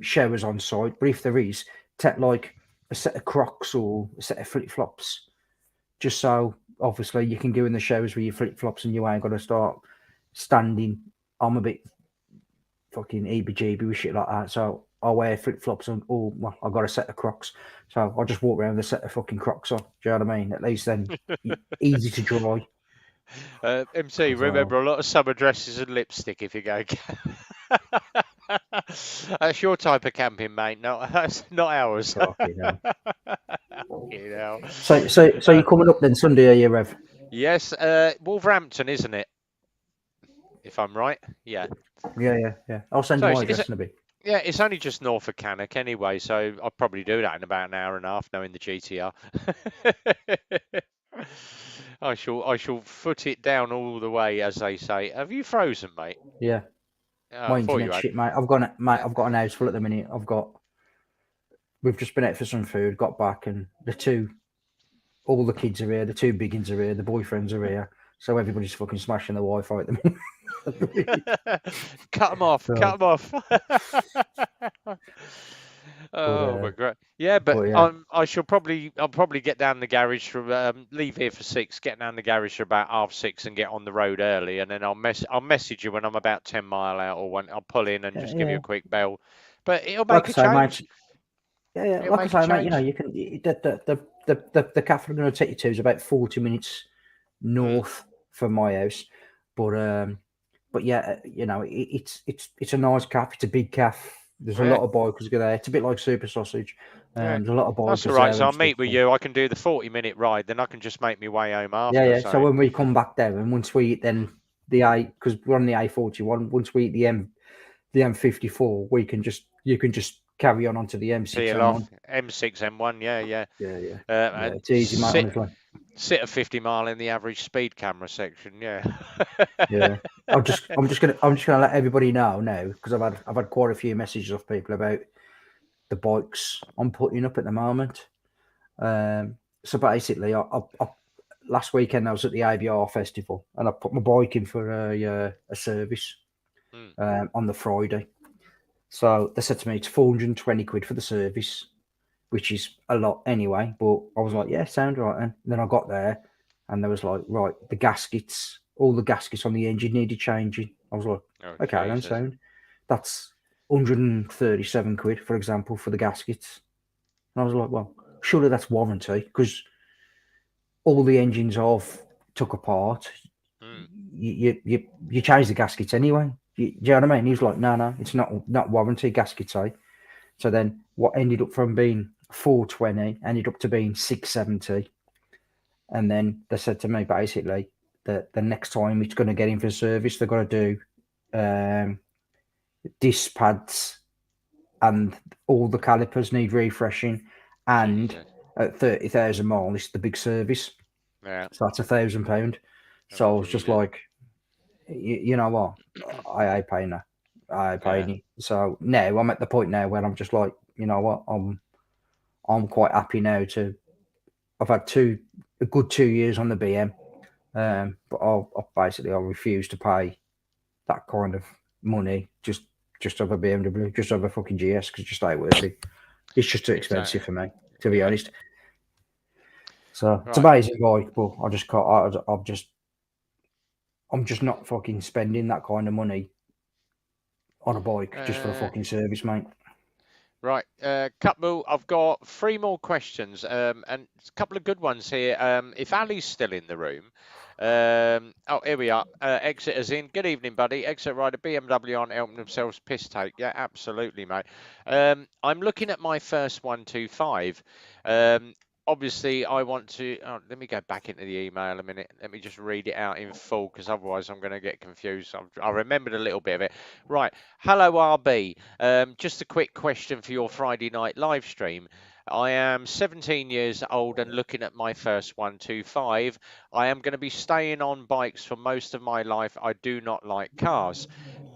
showers on site, but if there is, take like a set of Crocs or a set of flip-flops, just so obviously you can go in the shows with your flip flops and you ain't got to start standing. I'm a bit fucking heebie-jeebie with shit like that, so I wear flip flops and I've got a set of Crocs, so I just walk around with a set of fucking Crocs on. Do you know what I mean? At least then easy to dry. MC, remember a lot of summer dresses and lipstick if you go. That's your type of camping, mate. That's not ours. Fucking hell. You know. So you're coming up then Sunday, are you, Rev? Yes, Wolverhampton, isn't it? If I'm right, yeah. Yeah. I'll send you my address in a bit. Yeah, it's only just north of Cannock anyway, so I'll probably do that in about an hour and a half, knowing the GTR. I shall foot it down all the way, as they say. Have you frozen, mate? Yeah. My internet shit, mate. I've got an house full at the minute. We've just been out for some food, got back, and all the kids are here. The two big ones are here. The boyfriends are here. So everybody's fucking smashing the Wi-Fi at the moment. Cut them off. Cut them off. But great. Yeah, but yeah. I'll probably get down the garage from leave here for 6, get down the garage for about 6:30 and get on the road early, and then I'll message you when I'm about 10 mile out, or when I'll pull in and just give you a quick bell. But it'll make a change. Yeah. Like I say, mate, you know, you can the cafe I'm going to take you to is about 40 minutes north from my house, but yeah, you know, it's a nice cafe. It's a big cafe. There's a lot of bikers go there. It's a bit like Super Sausage. There's a lot of bikers. That's all right. So I'll meet with you. I can do the 40-minute ride. Then I can just make my way home after. Yeah. So when we come back there, and once we eat then because we're on the A41, once we eat the M54, you can just carry on onto the M6M1. M6M1, yeah. It's easy, mate, honestly. Sit at 50 mile in the average speed camera section, yeah. I'm just gonna let everybody know now, because I've had quite a few messages off people about the bikes I'm putting up at the moment. So basically, I last weekend I was at the ABR festival and I put my bike in for a service on the Friday. So they said to me it's 420 quid for the service, which is a lot anyway. But I was like, yeah, sound right. And then I got there and there was like, right, all the gaskets on the engine needed changing. I was like, okay, then sound. That's 137 quid, for example, for the gaskets. And I was like, well, surely that's warranty, because all the engines I've took apart, you change the gaskets anyway. Do you know what I mean? He was like, no, it's not warranty gaskets, eh? So then what ended up from being 420 ended up to being 670. And then they said to me, basically, that the next time it's going to get in for service, they're going to do disc pads, and all the calipers need refreshing. And at 30,000 miles, it's the big service. Yeah. So that's £1,000. So I was just like, you know what? I ain't paying that. I ain't paying it. So now I'm at the point now where I'm just like, you know what? I'm quite happy now I've had a good 2 years on the BM, but I'll refuse to pay that kind of money just over BMW, just over fucking GS, because it just ain't worth it. It's just too expensive for me, to be honest. So it's amazing bike, but I just can't. I'm just not fucking spending that kind of money on a bike just for a fucking service, mate. Right, couple. I've got 3 more questions, and a couple of good ones here. If Ali's still in the room, here we are. Exeter's in. Good evening, buddy. Exeter rider, BMW on helping themselves piss take. Yeah, absolutely, mate. I'm looking at my first 125. Obviously, I want to. Let me go back into the email a minute. Let me just read it out in full, because otherwise I'm going to get confused. I remembered a little bit of it. Right. Hello, RB. Just a quick question for your Friday night live stream. I am 17 years old and looking at my first 125. I am going to be staying on bikes for most of my life. I do not like cars.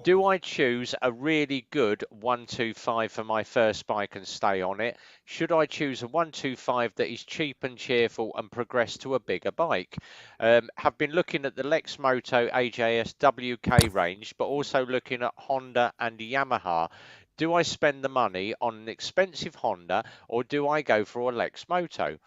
Do I choose a really good 125 for my first bike and stay on it? Should I choose a 125 that is cheap and cheerful and progress to a bigger bike? Have been looking at the Lexmoto AJS WK range, but also looking at Honda and Yamaha. Do I spend the money on an expensive Honda, or do I go for a Lexmoto?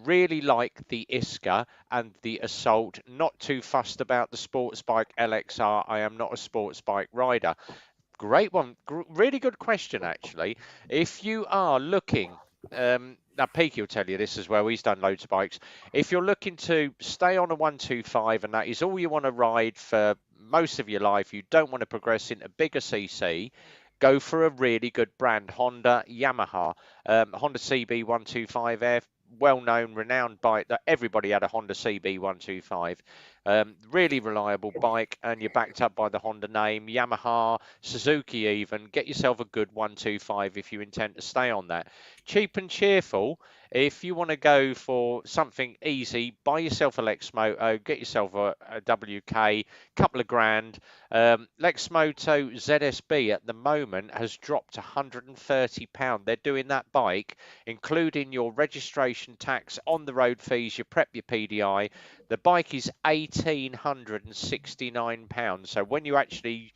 really like the Iska and the Assault. Not too fussed about the sports bike LXR. I am not a sports bike rider. Great one. Really good question, actually. If you are looking, now Peaky will tell you this as well. He's done loads of bikes. If you're looking to stay on a 125 and that is all you want to ride for most of your life, you don't want to progress into bigger CC, go for a really good brand, Honda, Yamaha, Honda CB125F, well-known, renowned bike that everybody had a Honda CB125. Really reliable bike, and you're backed up by the Honda name, Yamaha, Suzuki even. Get yourself a good 125 if you intend to stay on that. Cheap and cheerful. If you want to go for something easy, buy yourself a Lexmoto, get yourself a WK, couple of grand. Lexmoto ZSB at the moment has dropped £130. They're doing that bike, including your registration tax, on the road fees, your prep, your PDI. The bike is £1,869. So when you actually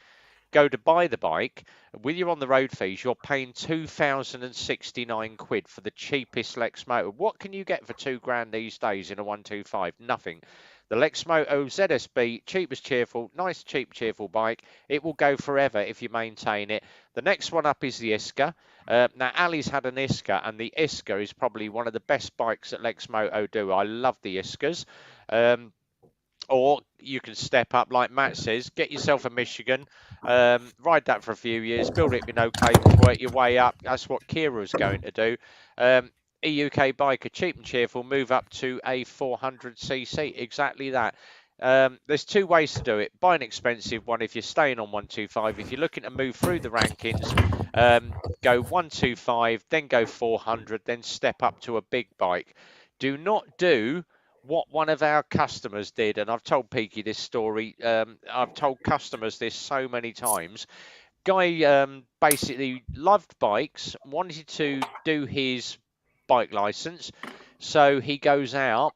go to buy the bike, with your on the road fees, you're paying 2,069 quid for the cheapest Lexmoto. What can you get for £2 these days in a 125? Nothing. The Lexmoto ZSB, cheap as cheerful, nice, cheap, cheerful bike. It will go forever if you maintain it. The next one up is the Iska. Now, Ali's had an Iska, and the Iska is probably one of the best bikes that Lexmoto do. I love the Iskas. Or you can step up, like Matt says, get yourself a Michigan, ride that for a few years, build it with no cables, work your way up. That's what Kira's going to do. EUK biker, cheap and cheerful, move up to a 400cc. Exactly that. There's two ways to do it. Buy an expensive one if you're staying on 125. If you're looking to move through the rankings, go 125, then go 400, then step up to a big bike. Do not do what one of our customers did, and I've told Peaky this story. I've told customers this so many times. Guy basically loved bikes, wanted to do his bike license, so he goes out,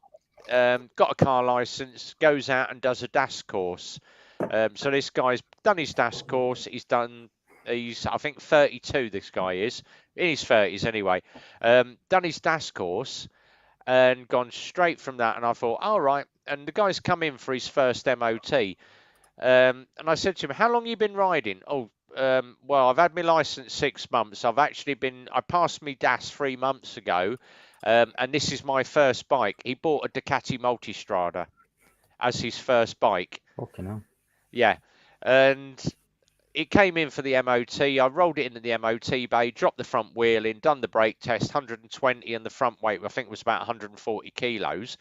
got a car license, goes out and does a DAS course. So this guy's done his DAS course. He's I think 32. This guy is in his 30s anyway. Done his DAS course and gone straight from that. And I thought, all right. And the guy's come in for his first MOT. And I said to him, how long you been riding? Oh, well, I've had my license 6 months. I passed me DAS 3 months ago. And this is my first bike. He bought a Ducati Multistrada as his first bike. Fucking hell. Yeah. And it came in for the MOT. I rolled it into the MOT bay, dropped the front wheel in, done the brake test, 120, and the front weight, I think, was about 140 kilos.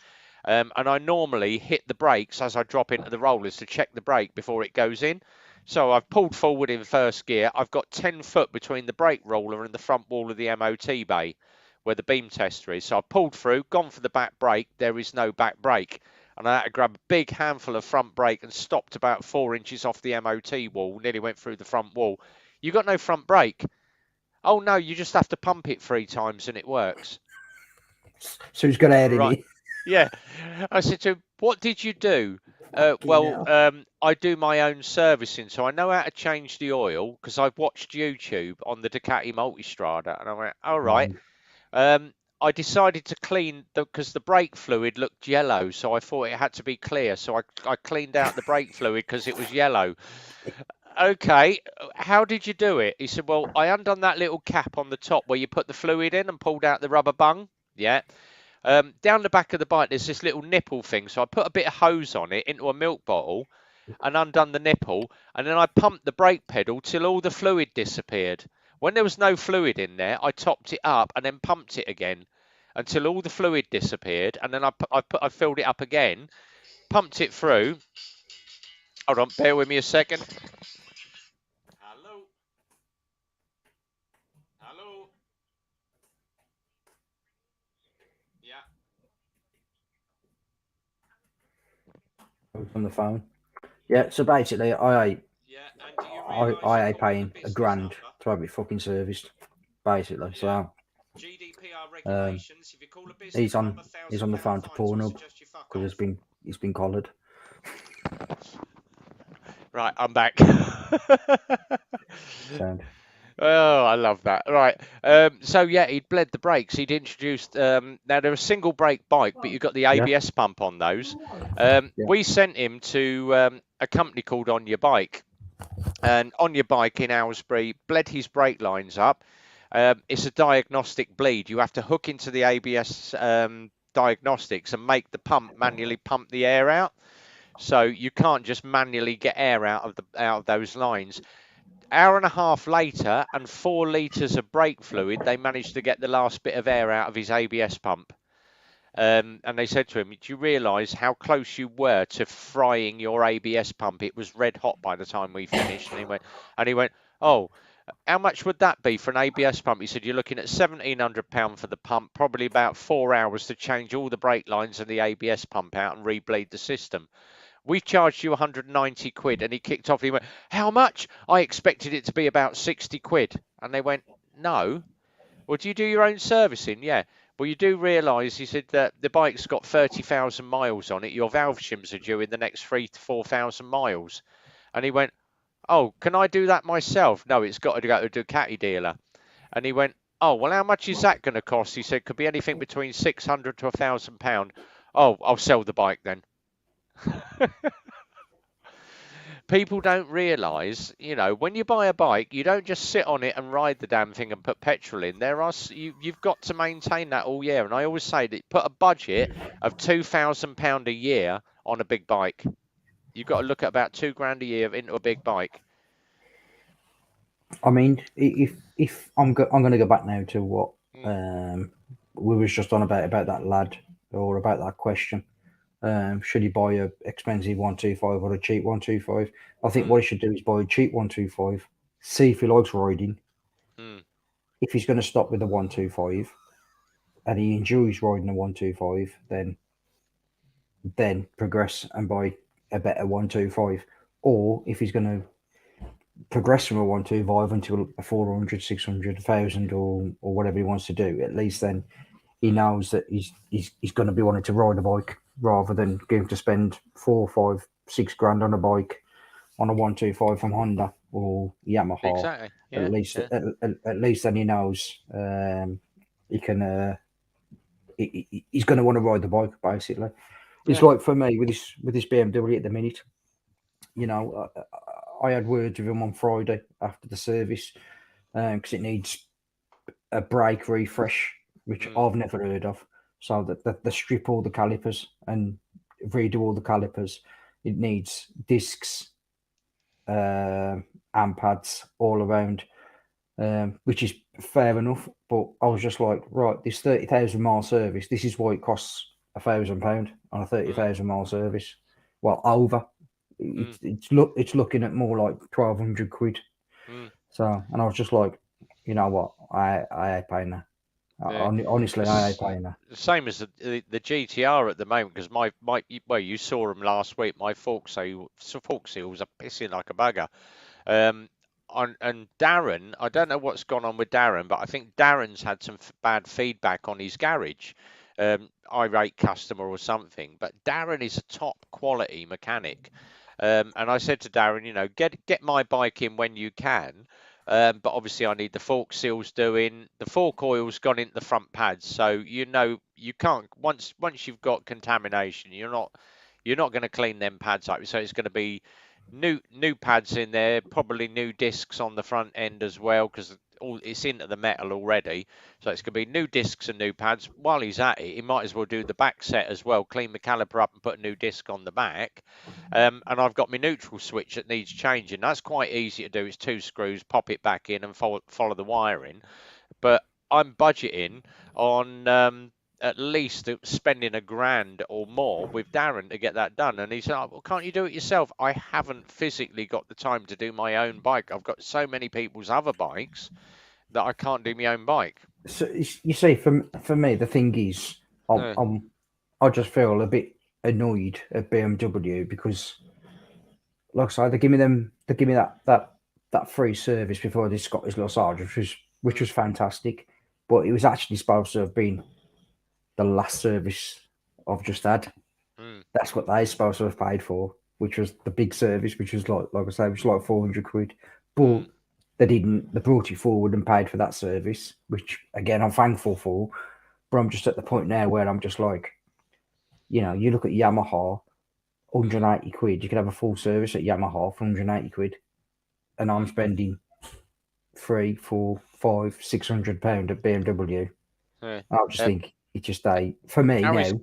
And I normally hit the brakes as I drop into the rollers to check the brake before it goes in. So I've pulled forward in first gear. I've got 10 foot between the brake roller and the front wall of the MOT bay where the beam tester is. So I pulled through, gone for the back brake. There is no back brake. And I had to grab a big handful of front brake and stopped about 4 inches off the MOT wall, nearly went through the front wall. You got no front brake? Oh, no, you just have to pump it 3 times and it works. So he's got air in it. Yeah. I said to him, what did you do? I do my own servicing, so I know how to change the oil because I've watched YouTube on the Ducati Multistrada. And I went, all right. I decided to clean because the brake fluid looked yellow, so I thought it had to be clear. So I cleaned out the brake fluid because it was yellow. Okay, how did you do it? He said, well, I undone that little cap on the top where you put the fluid in and pulled out the rubber bung. Yeah. Down the back of the bike, there's this little nipple thing. So I put a bit of hose on it into a milk bottle and undone the nipple. And then I pumped the brake pedal till all the fluid disappeared. When there was no fluid in there, I topped it up and then pumped it again until all the fluid disappeared. And then I filled it up again, pumped it through. Hold on, bear with me a second. Hello. Hello. Yeah. On the phone. Yeah, so basically, I ain't paying a grand to have it fucking serviced, basically. Yeah. So he's on the phone to Pornhub because he's been collared. Right, I'm back. Sound. Oh, I love that. Right. So yeah, he'd bled the brakes. He'd introduced now they're a single brake bike, but you've got the Yeah. ABS pump on those. Yeah. We sent him to a company called On Your Bike, and On Your Bike in Aylesbury bled his brake lines up. It's a diagnostic bleed. You have to hook into the ABS diagnostics and make the pump manually pump the air out. So you can't just manually get air out of those lines. Hour and a half later, and 4 litres of brake fluid, they managed to get the last bit of air out of his ABS pump. And they said to him, "Do you realise how close you were to frying your ABS pump? It was red hot by the time we finished." And he went, "Oh, how much would that be for an ABS pump?" He said, "You're looking at £1,700 for the pump, probably about 4 hours to change all the brake lines and the ABS pump out and rebleed the system. We charged you 190 quid." And he kicked off. He went, "How much? I expected it to be about 60 quid. And they went, "No. Well, do you do your own servicing?" "Yeah." "Well, you do realise," he said, "that the bike's got 30,000 miles on it. Your valve shims are due in the next 3,000 to 4,000 miles. And he went, "Oh, can I do that myself?" "No, it's got to go to a Ducati dealer." And he went, "Oh, well, how much is that going to cost?" He said, "Could be anything between 600 to £1,000. "Oh, I'll sell the bike then." People don't realise, when you buy a bike, you don't just sit on it and ride the damn thing and put petrol in. You've got to maintain that all year. And I always say that put a budget of £2,000 a year on a big bike. You've got to look at about £2,000 a year into a big bike. I mean, if I'm going to go back now to what we was just on about that lad, or about that question. Should he buy a expensive 125 or a cheap 125? I think what he should do is buy a cheap 125, see if he likes riding. If he's going to stop with the 125 and he enjoys riding the 125, then progress and buy a better 125. Or if he's going to progress from a 125 until a 400, 600, 1,000, or whatever he wants to do, at least then he knows that he's going to be wanting to ride a bike rather than going to spend 4, 5, 6 grand on a bike on a 125 from Honda or Yamaha. Exactly. Yeah, at least then he knows he can. He's going to want to ride the bike basically. It's like for me with this BMW at the minute. I had words with him on Friday after the service because it needs a brake refresh, which I've never heard of. So that they strip all the calipers and redo all the calipers. It needs discs, amp pads all around, which is fair enough. But I was just like, right, this 30,000 mile service, this is why it costs £1,000 on a 30,000 mile service. Well, over. It's looking at more like 1,200 quid. So, and I was just like, you know what, I ain't paying that. Honestly, I ain't paying that. Same as the GTR at the moment, because you saw them last week. My fork seals are pissing like a bugger. And Darren, I don't know what's gone on with Darren, but I think Darren's had some bad feedback on his garage. Irate customer or something. But Darren is a top quality mechanic. And I said to Darren, get my bike in when you can. But obviously I need the fork seals doing. The fork oil's gone into the front pads, so you can't once you've got contamination, you're not going to clean them pads up. So it's going to be new pads in there, probably new discs on the front end as well, because it's into the metal already. So it's going to be new discs and new pads. While he's at it, he might as well do the back set as well, clean the caliper up and put a new disc on the back. And I've got my neutral switch that needs changing. That's quite easy to do. It's 2 screws, pop it back in and follow the wiring. But I'm budgeting on at least spending £1,000 or more with Darren to get that done. And he said, well, can't you do it yourself? I haven't physically got the time to do my own bike. I've got so many people's other bikes that I can't do my own bike. So you see, for me, the thing is, I just feel a bit annoyed at BMW because, like I say, they give me that free service before this Scottish Little Sarge, which was fantastic, but it was actually supposed to have been the last service I've just had. That's what they're supposed to have paid for, which was the big service, which was like I say, which was like 400 quid. But They brought it forward and paid for that service, which again I'm thankful for. But I'm just at the point now where I'm just like, you look at Yamaha, 180 quid. You can have a full service at Yamaha for 180 quid, and I'm spending £300, £400, £500, £600 at BMW. Yeah. I just think it just for me now.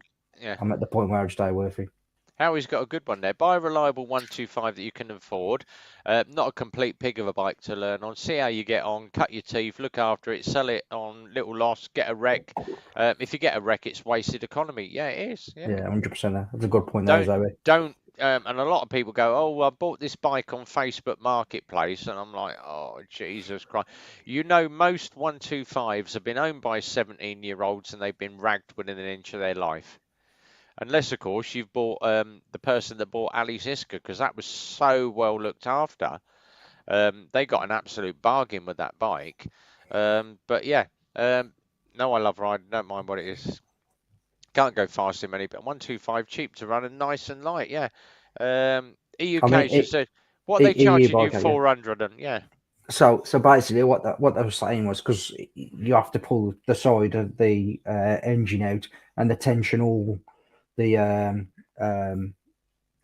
I'm at the point where I just worth it. Howie's got a good one there. Buy a reliable 125 that you can afford. Not a complete pig of a bike to learn on. See how you get on. Cut your teeth. Look after it. Sell it on little loss. Get a wreck. If you get a wreck, it's wasted economy. Yeah, it is. Yeah, 100%. That's a good point. Don't. And a lot of people go, "Oh, I bought this bike on Facebook Marketplace," and I'm like, "Oh, Jesus Christ!" Most 125s have been owned by 17-year-olds, and they've been ragged within an inch of their life. Unless, of course, you've bought the person that bought Ali's Iska, because that was so well looked after. They got an absolute bargain with that bike. But yeah, no, I love riding. Don't mind what it is. Can't go fast in many, but 125 cheap to run and nice and light. Yeah. EUK just said what they charging you 400 and yeah. So basically, what they were saying was because you have to pull the side of the engine out and the tension all. The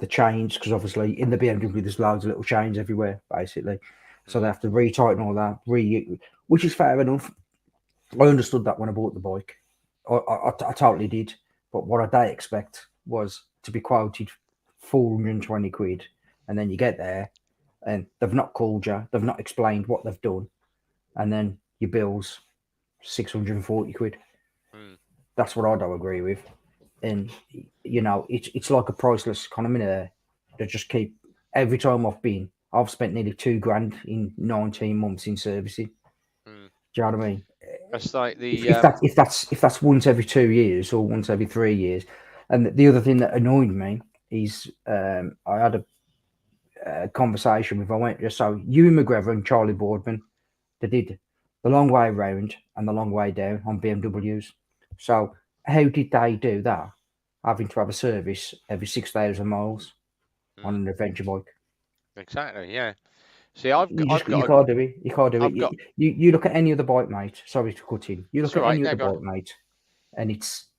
chains, because obviously in the BMW there's loads of little chains everywhere, basically. So they have to retighten all that, which is fair enough. I understood that when I bought the bike. I totally did. But what I did expect was to be quoted 420 quid, and then you get there and they've not called you, they've not explained what they've done, and then your bill's 640 quid. That's what I don't agree with. And it's like a priceless economy there. They just keep every time I've spent nearly £2,000 in 19 months in servicing. Do you know what I mean? That's like the if that's once every 2 years or once every 3 years. And the other thing that annoyed me is I had a conversation with Ewan McGregor and Charlie Boardman. They did the long way round and the long way down on BMWs. So how did they do that? Having to have a service every 6,000 miles on an adventure bike. Exactly, yeah. See, you can't do it. You can't do it. You look at any other bike, mate. Sorry to cut in. You look at any other bike, mate, and it's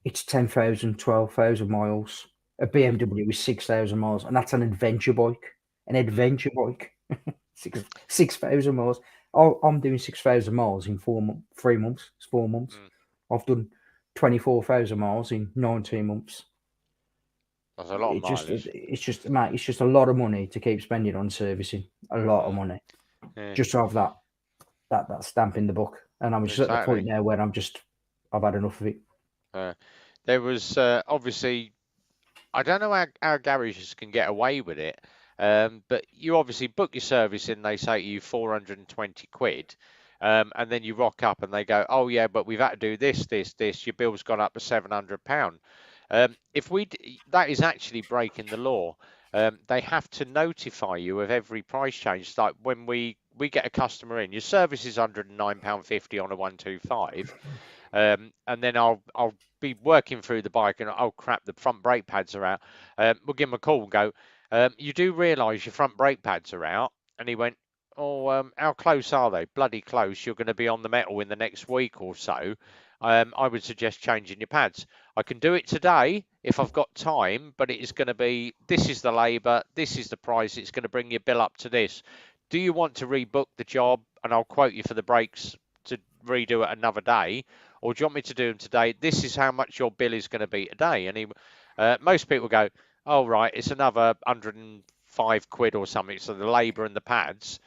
10,000, 12,000 miles. A BMW is 6,000 miles, and that's an adventure bike. An adventure bike, 6,000 miles. I'm doing 6,000 miles in 3 months. It's 4 months. I've done 24,000 miles in 19 months. That's a lot of mileage. It's just a lot of money to keep spending on servicing. A lot of money. Yeah. Just to have that stamp in the book. And I'm just at the point now where I've had enough of it. There was obviously, I don't know how garages can get away with it, but you obviously book your service and they say to you 420 quid. And then you rock up and they go, oh yeah, but we've had to do this. Your bill's gone up to £700. That is actually breaking the law. They have to notify you of every price change. Like when we get a customer in, your service is £109.50 on a 125, and then I'll be working through the bike and oh crap, the front brake pads are out. We'll give him a call and go, you do realise your front brake pads are out? And he went, oh, how close are they? Bloody close. You're going to be on the metal in the next week or so. I would suggest changing your pads. I can do it today if I've got time, but it is going to be, this is the labour, this is the price, it's going to bring your bill up to this. Do you want to rebook the job and I'll quote you for the brakes to redo it another day? Or do you want me to do them today? This is how much your bill is going to be today. And most people go, oh, right, it's another 105 quid or something. So the labour and the pads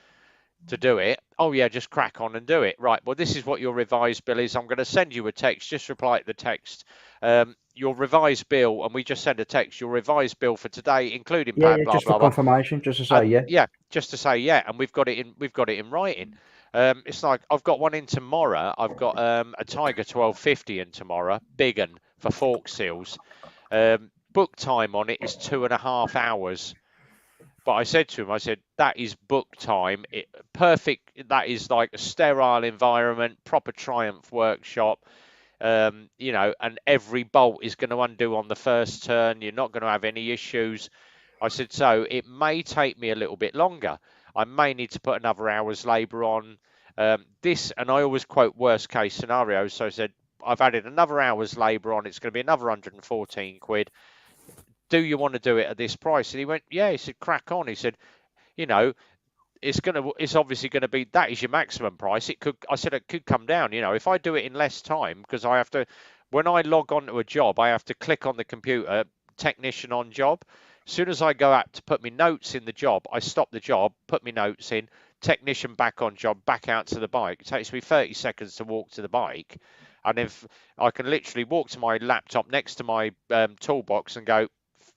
to do it. Oh yeah, just crack on and do it. Right, well this is what your revised bill is. I'm going to send you a text. Just reply to the text, your revised bill, and we just send a text, your revised bill for today, including blah, just blah, for confirmation, just to say just to say and we've got it in writing. It's like I've got one in tomorrow. I've got a Tiger 1250 in tomorrow, big un for fork seals. Book time on it is 2.5 hours. But I said to him, that is book time. Perfect. That is like a sterile environment, proper Triumph workshop, and every bolt is going to undo on the first turn. You're not going to have any issues. I said, so it may take me a little bit longer. I may need to put another hour's labour on. This, and I always quote worst case scenarios. So I said, I've added another hour's labour on. It's going to be another 114 quid. Do you want to do it at this price? And he went, yeah. He said, crack on. He said, you know, it's obviously going to be, that is your maximum price. I said it could come down. You know, if I do it in less time, because I have to, when I log on to a job, I have to click on the computer, technician on job. As soon as I go out to put my notes in the job, I stop the job, put my notes in, technician back on job, back out to the bike. It takes me 30 seconds to walk to the bike. And if I can literally walk to my laptop next to my toolbox and go,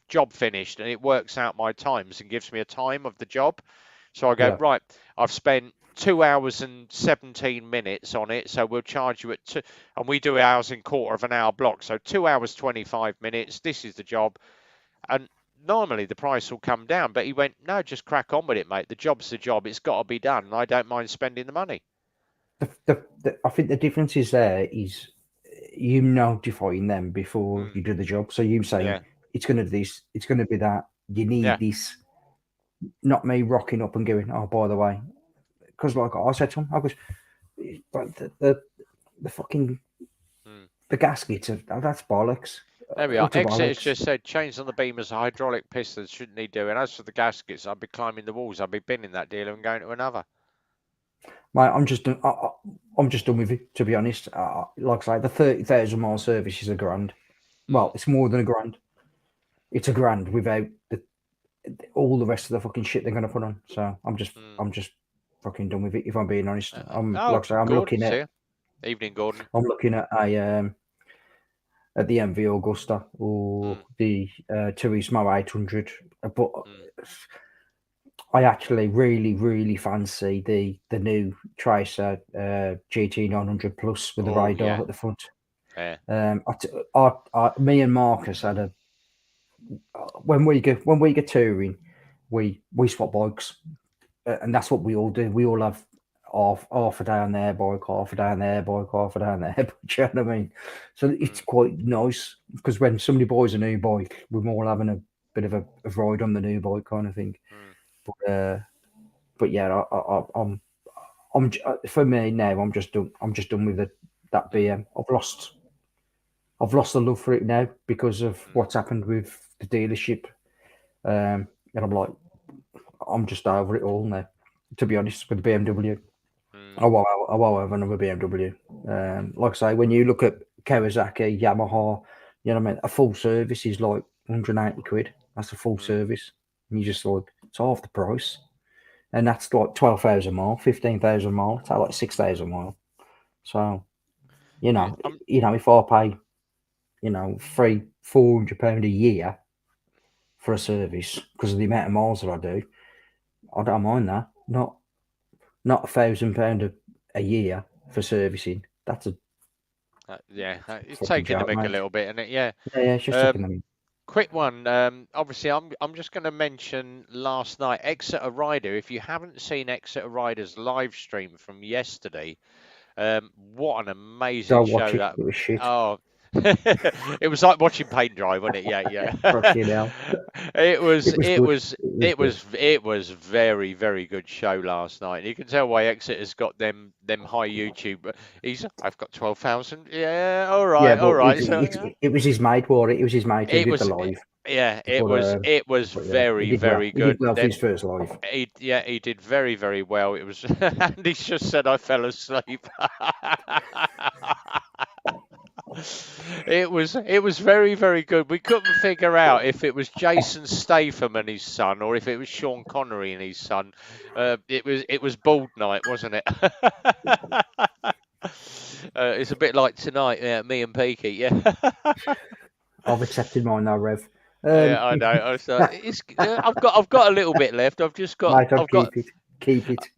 job finished, and it works out my times and gives me a time of the job. So I go, right, I've spent 2 hours and 17 minutes on it, so we'll charge you at 2, and we do ours in quarter of an hour blocks. So 2 hours, 25 minutes, this is the job. And normally the price will come down, but he went, no, just crack on with it, mate. The job's the job. It's got to be done, and I don't mind spending the money. I think the difference is there is you notifying them before you do the job. So you say, it's going to do this, it's going to be that, you need this. Not me rocking up and going, oh, by the way, because like I said to him, I goes, but the fucking the gaskets, that's bollocks. There we are. Exit has just said, change on the beamers, hydraulic pistons shouldn't need doing. As for the gaskets, I'd be climbing the walls. I'd be binning that dealer and going to another. Mate, I'm just done with it, to be honest. Like I say, the 30,000 mile service is $1,000. Well, it's more than $1,000. It's $1,000 without all the rest of the fucking shit they're going to put on. So I'm just fucking done with it, if I'm being honest. I'm looking at Evening, Gordon. I'm looking at at the MV Augusta or the Turismo 800, but I actually really fancy the new Tracer GT 900 Plus with the radar at the front. Me and Marcus had a when we get touring, we swap bikes, and that's what we all do. We all have half a day on their bike, half a day on their bike, half a day on their bike. Do you know what I mean? So it's quite nice because when somebody buys a new bike, we're all having a bit of a ride on the new bike kind of thing. But yeah, I'm for me now. I'm just done with that BM. I've lost the love for it now because of what's happened with the dealership, and I'm just over it all now. To be honest, with the BMW, I won't have another BMW. Like I say, when you look at Kawasaki, Yamaha, you know what I mean, a full service is like 180 quid. That's a full service, and you just like, it's half the price, and that's like 12,000 mile, 15,000 mile. It's like 6,000 mile. So, if I pay, £300-400 a year for a service because of the amount of miles that I do, I don't mind that. Not £1,000 a year for servicing. That's it's taking the mick a little bit, isn't it? Yeah, it's just taking the mick. Quick one. Obviously, I'm just going to mention last night Exeter Rider. If you haven't seen Exeter Rider's live stream from yesterday, what an amazing show that! It was shit. Oh. It was like watching paint dry, wasn't it? Yeah. It was very, very good show last night. You can tell why Exeter's got them high YouTube. I've got 12,000. Yeah, all right. It was his mate, wasn't it? It was his mate who did the live. Yeah, it was very, very good. He did well for his first live. He did very, very well. It was, and he just said I fell asleep. It was very, very good. We couldn't figure out if it was Jason Statham and his son or if it was Sean Connery and his son. It was bald night, wasn't it? It's a bit like tonight, me and Peaky, yeah. I've accepted mine now, Rev. Yeah, I know. I've got a little bit left. I've just got. Mate, keep it.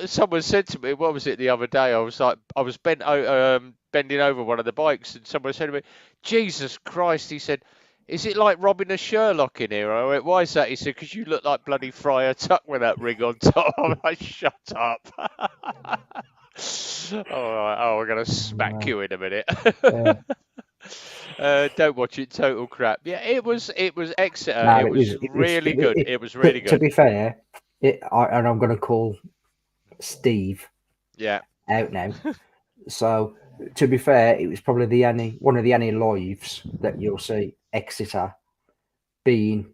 Someone said to me, what was it the other day? I was bending over one of the bikes, and someone said to me, "Jesus Christ!" He said, "Is it like robbing a Sherlock in here?" I went, "Why is that?" He said, "Because you look like bloody Friar Tuck with that ring on top." I'm like, "Shut up!" I'm gonna smack you in a minute. Don't watch it. Total crap. Yeah, it was Exeter. It was really good. It was really good. To be fair, and I'm going to call Steve Yeah. out now. So, to be fair, it was probably one of the only lives that you'll see Exeter being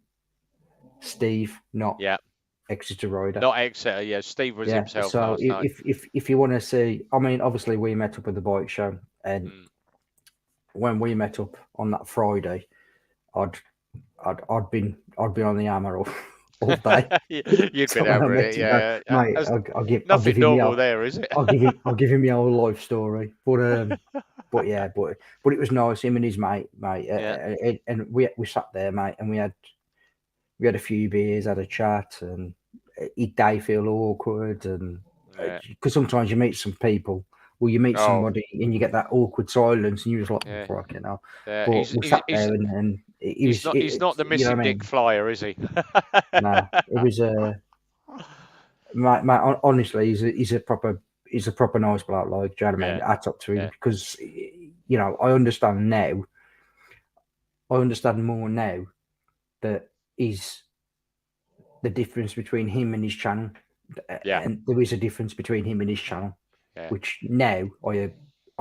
Steve, not Yeah. Exeter rider. Not Exeter. Yeah. Steve was himself So last night. if you want to see, I mean, obviously we met up at the bike show, and when we met up on that Friday, I'd been on the hammer all day. You'd So been when I over met it, him, yeah. mate, There's I'll give nothing him normal there, is it? I'll give him my whole life story. But yeah, but it was nice. Him and his mate, Yeah. and we sat there, mate, and we had a few beers, had a chat, and it did feel awkward, and Yeah. because sometimes you meet some people, well, you meet Oh, somebody and you get that awkward silence, and you're just like, yeah. fucking hell. Yeah. But we sat there, and it was. He's not the You know missing what I mean? dick flyer, is he? No, it was mate, honestly, he's a proper nice bloke. Like, do you know what I mean? Yeah. Hats up to him Yeah. because I understand now. I understand more now that he's the difference between him and his channel. Yeah. And there is a difference between him and his channel, Yeah. which now I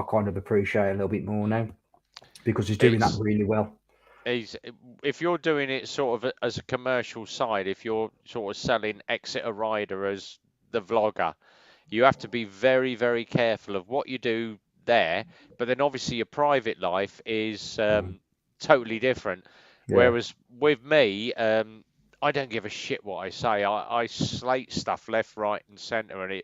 kind of appreciate a little bit more now because he's doing that really well. If you're doing it sort of as a commercial side, if you're sort of selling Exeter Rider as the vlogger, you have to be very, very careful of what you do there. But then obviously your private life is totally different. Yeah. Whereas with me, I don't give a shit what I say. I slate stuff left, right, and centre, and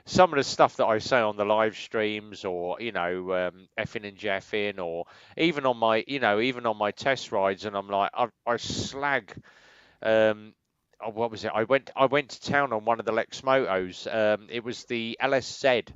some of the stuff that I say on the live streams, or effing and jeffing, or even on my test rides, and I'm like, I slag. What was it? I went to town on one of the Lex Motos. It was the LSZ.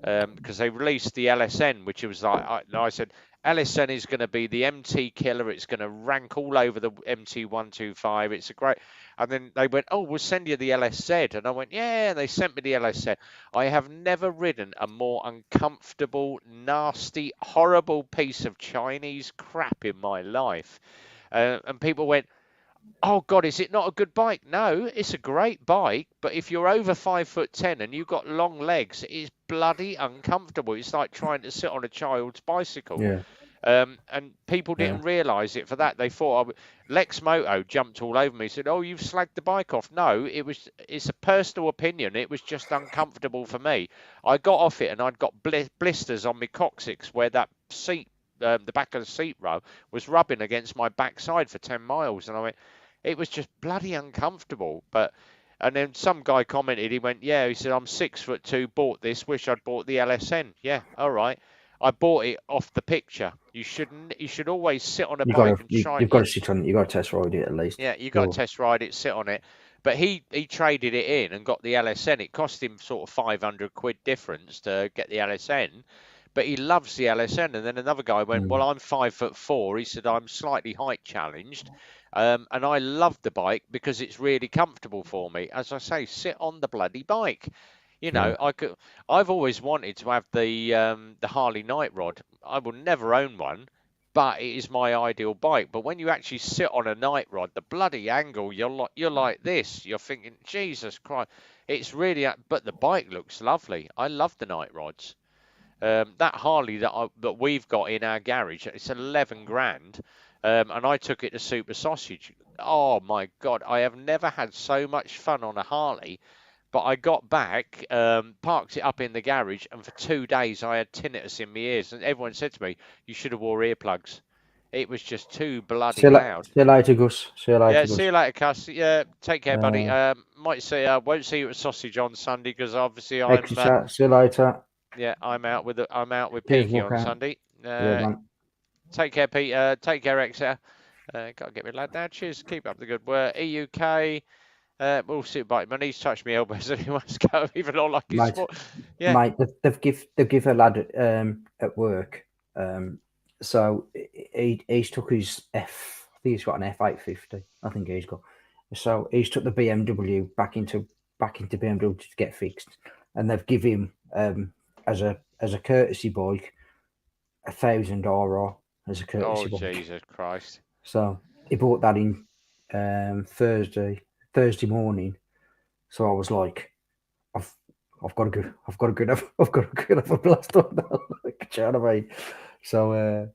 Because they released the LSN, which was like, I said, LSN is going to be the MT killer. It's going to rank all over the MT125. It's a great. And then they went, oh, we'll send you the LSZ. And I went, yeah. And they sent me the LSZ. I have never ridden a more uncomfortable, nasty, horrible piece of Chinese crap in my life. And people went, oh God, is it not a good bike? No, it's a great bike, but if you're over 5'10" and you've got long legs, it's bloody uncomfortable. It's like trying to sit on a child's bicycle. Yeah. And people didn't realise it for that. They thought Lex Moto jumped all over me. Said, "Oh, you've slagged the bike off." No, it's a personal opinion. It was just uncomfortable for me. I got off it and I'd got blisters on my coccyx where that seat, the back of the seat row, was rubbing against my backside for 10 miles, and I went. It was just bloody uncomfortable. And then some guy commented, he went, yeah, he said, I'm 6'2", bought this, wish I'd bought the LSN. Yeah, all right. I bought it off the picture. You should always sit on a bike and try. You've got to sit on it. You've got to test ride it at least. Yeah, you've got to test ride it, sit on it. But he traded it in and got the LSN. It cost him sort of 500 quid difference to get the LSN. But he loves the LSN. And then another guy went, well, I'm 5'4". He said, I'm slightly height challenged. And I love the bike because it's really comfortable for me. As I say, sit on the bloody bike. I've always wanted to have the Harley Night Rod. I will never own one, but it is my ideal bike. But when you actually sit on a Night Rod, the bloody angle, you're like this. You're thinking, Jesus Christ, it's really. But the bike looks lovely. I love the Night Rods. That Harley that we've got in our garage, it's 11 grand. And I took it to Super Sausage. Oh my God, I have never had so much fun on a Harley. But I got back, parked it up in the garage, and for 2 days I had tinnitus in my ears. And everyone said to me, you should have wore earplugs. It was just too bloody loud. See you later, Gus. See you later, Yeah, Gus. see you later, Cuss. Yeah, take care, buddy. Won't see you at Sausage on Sunday because obviously I'm. See you later. Yeah, I'm out with Cheers, Peaky on Walker. Sunday. Man. Take care, Pete. Take care, Exeter. Got to get me lad now. Cheers. Keep up the good work. EUK. We'll see about my knees touch my elbows and he wants to go even all like his sport. Yeah. Mate, they've give a lad at work. So he's took his F. I think he's got an F850. I think he's got. So he's took the BMW back into BMW to get fixed, and they've given him as a courtesy bike 1,000 RR as a courtesy bike. Oh Jesus Christ! So he bought that in Thursday morning. So I was like, I've got to go. I've got to go have a blast on that. Like, do you know what I mean? So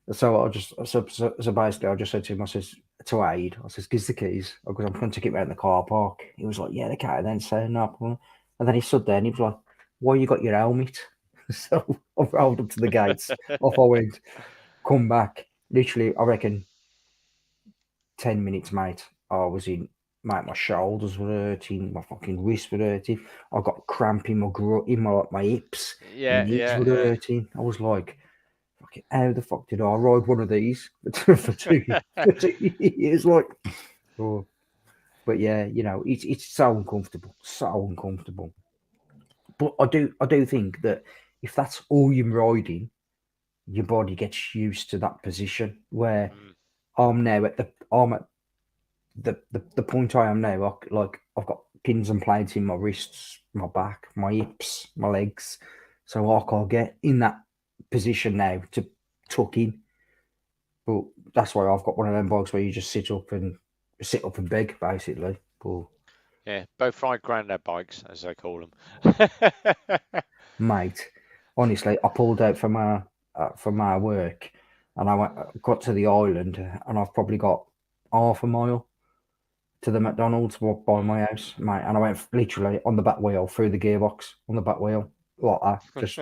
basically I just said to him, I says to Aid, I says, "Gives the keys," because I'm trying to get around the car park. He was like, "Yeah, they can't." Then saying up, and then he stood there and he was like, "Why you got your helmet?" So I rolled up to the gates. Off I went. Come back. Literally, I reckon 10 minutes, mate. I was in. Mate, my shoulders were hurting, my fucking wrists were hurting. I got cramp in my hips. Yeah, My knees yeah, were yeah. hurting. I was like, fucking, how the fuck did I ride one of these for 2 years? Like, oh. But yeah, you know, it's so uncomfortable. But I do think that if that's all you're riding, your body gets used to that position where I'm at the point I am now. Like I've got pins and plates in my wrists, my back, my hips, my legs, so I can't get in that position now to tuck in. But that's why I've got one of them bikes where you just sit up and beg, basically. But Yeah, both ride granddad bikes, as they call them. mate, honestly, I pulled out from my work, and got to the island, and I've probably got half a mile to the McDonald's by my house, mate. And I went literally on the back wheel through the gearbox on the back wheel, like that. Just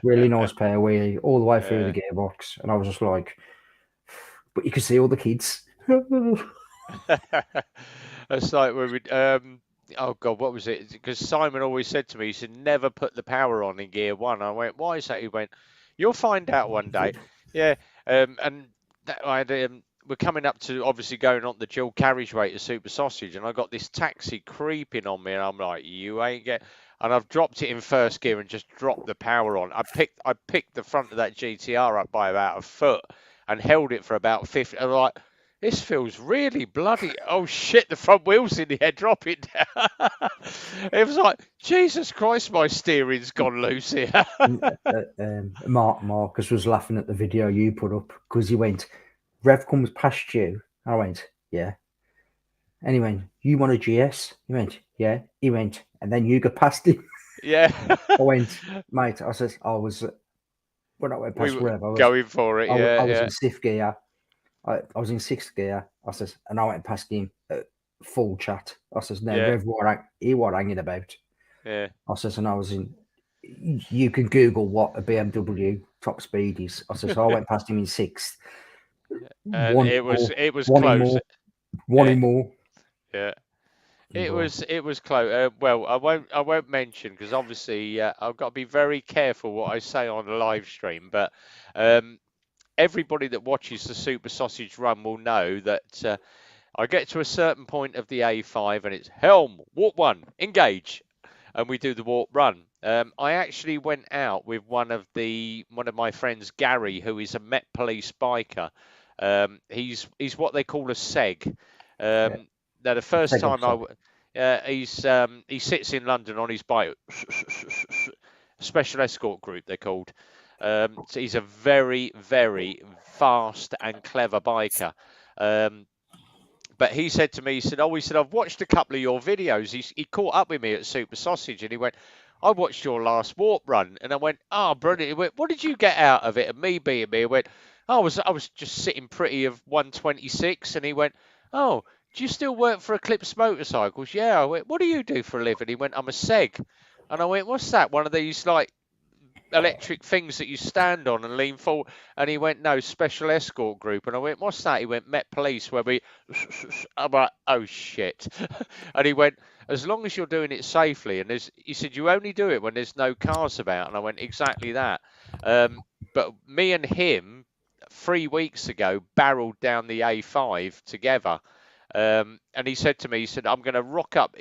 really nice pair wheelie all the way through the gearbox, and I was just like, but you could see all the kids. It's like when we oh god, what was it? Because Simon always said to me, he said, never put the power on in gear one. I went, why is that? He went, you'll find out one day. Yeah, and we're coming up to obviously going on the dual carriageway to Super Sausage, and I got this taxi creeping on me, and I'm like, you ain't get. And I've dropped it in first gear and just dropped the power on. I picked the front of that GTR up by about a foot and held it for about 50. I'm like, this feels really bloody. Oh shit, the front wheel's in the air, drop it down. It was like, Jesus Christ, my steering's gone loose here. Marcus was laughing at the video you put up because he went, Rev comes past you. I went, yeah. And he went, you want a GS? He went, yeah. He went, and then you got past him. Yeah. I went, mate, I said, when I went past Rev, I was going for it. I was in fifth gear. I was in sixth gear. I says, and I went past him full chat. I says, no, Rev, he was hanging about. Yeah. I says, and I was in. You can Google what a BMW top speed is. I says, so I went past him in sixth. And it was close. One more. Yeah. It was close. Well, I won't mention because obviously I've got to be very careful what I say on the live stream. But everybody that watches the Super Sausage Run will know that I get to a certain point of the A5 and it's helm, warp 1, engage, and we do the warp run. I actually went out with one of my friends, Gary, who is a Met Police biker. He's what they call a seg. Now the first time he sits in London on his bike, Special Escort Group they're called. So he's a very, very fast and clever biker. But he said to me, he said, I've watched a couple of your videos. He caught up with me at Super Sausage and he went, I watched your last warp run. And I went, oh, brilliant. He went, what did you get out of it? And me being me, I went, I was just sitting pretty of 126. And he went, oh, do you still work for Eclipse Motorcycles? Yeah. I went, what do you do for a living? He went, I'm a seg. And I went, what's that? One of these like electric things that you stand on and lean forward. And he went, no, Special Escort Group. And I went, what's that? He went, Met Police, where we. I'm like, oh shit. And he went, as long as you're doing it safely. And he said, you only do it when there's no cars about. And I went, exactly that. But me and him 3 weeks ago barreled down the A5 together. And he said to me, he said, I'm going to rock up.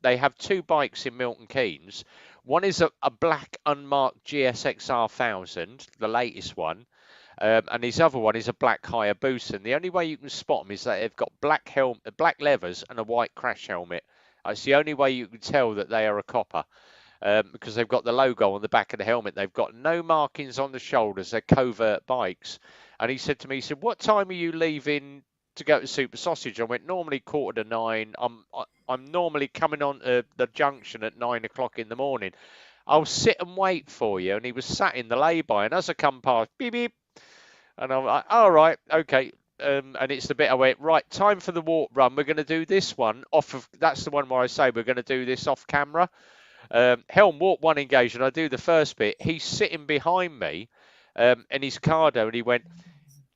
They have two bikes in Milton Keynes. One is a black unmarked GSXR 1000, the latest one. And his other one is a black Hayabusa. And the only way you can spot them is that they've got black levers and a white crash helmet. It's the only way you can tell that they are a copper. Because they've got the logo on the back of the helmet. They've got no markings on the shoulders. They're covert bikes. And he said to me, he said, what time are you leaving to go to Super Sausage. I went, normally 8:45. I'm normally coming on to the junction at 9 o'clock in the morning. I'll sit and wait for you. And he was sat in the lay-by. And as I come past, beep, beep. And I'm like, all right, okay. And it's the bit I went, right, time for the walk run. We're going to do this one off of, that's the one where I say we're going to do this off camera. Helm, walk one engaged, and I do the first bit. He's sitting behind me in his cardo, and he went,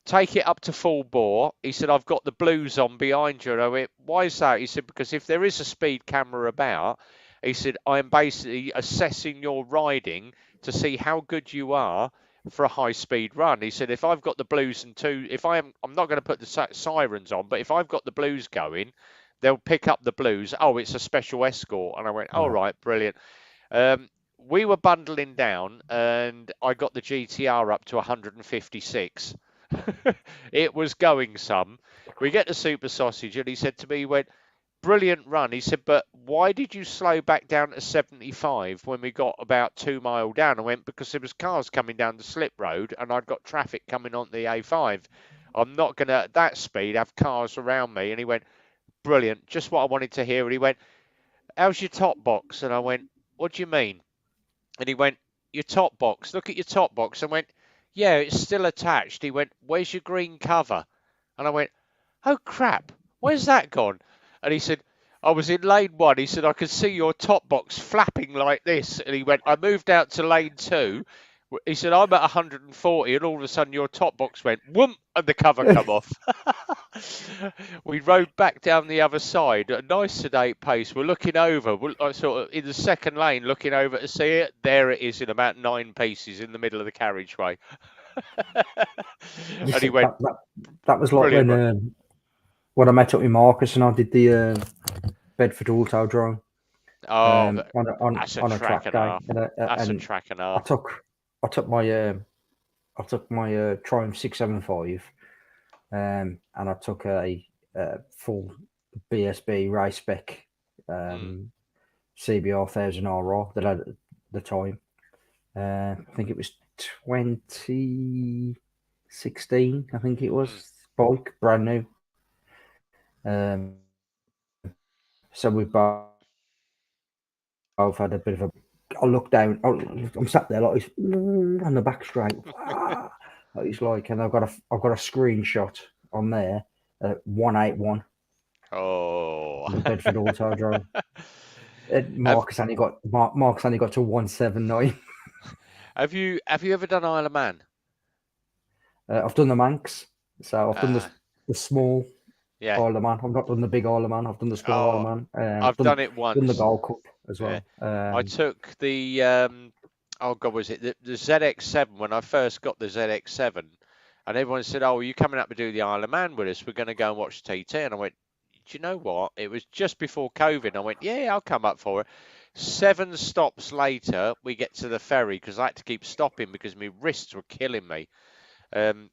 take it up to full bore. He said, I've got the blues on behind you. And I went, why is that? He said, because if there is a speed camera about, he said, I'm basically assessing your riding to see how good you are for a high speed run. He said, if I've got the blues and I'm not going to put the sirens on, but if I've got the blues going, they'll pick up the blues. Oh, it's a special escort. And I went, all right, brilliant. We were bundling down, and I got the GTR up to 156. It was going some. We get to Super Sausage, and he said to me, he went, brilliant run. He said, but why did you slow back down to 75 when we got about 2 miles down? I went, because there was cars coming down the slip road, and I'd got traffic coming on the A5. I'm not going to, at that speed, have cars around me. And he went, brilliant, just what I wanted to hear. And he went, how's your top box? And I went, what do you mean? And he went, your top box, look at your top box. I went, yeah, it's still attached. He went, where's your green cover? And I went, oh crap, where's that gone? And he said, I was in lane 1. He said, I could see your top box flapping like this. And he went, I moved out to lane 2. He said, I'm at 140, and all of a sudden your top box went whoomp, and the cover come off. We rode back down the other side at a nice sedate pace. We're looking over, we're sort of in the second lane, looking over to see it. There it is in about 9 pieces in the middle of the carriageway. And he went, that was like when I met up with Marcus and I did the Bedford Autodrome. Oh, that's a track day. That's a track and a half. I took my Triumph 675, and I took a full BSB race spec CBR 1000RR that I had at the time. I think it was 2016. I think it was bike, brand new. So we both had a bit of a. I look down. I'm sat there like on the back straight. It's like, and I've got a screenshot on there. 181. Oh, Bedford Autodrome. Marcus only got to 179. Have you ever done Isle of Man? I've done the Manx, so I've done the small Isle of Man. I've not done the big Isle of Man. I've done the small Isle of Man. I've done it once. Done the Gold Cup as well. I took the was it the ZX7 when I first got the ZX7, and everyone said, "Oh, are you coming up to do the Isle of Man with us? We're going to go and watch TT." And I went, "Do you know what? It was just before COVID." I went, "Yeah, I'll come up for it." 7 stops later, we get to the ferry because I had to keep stopping because my wrists were killing me. And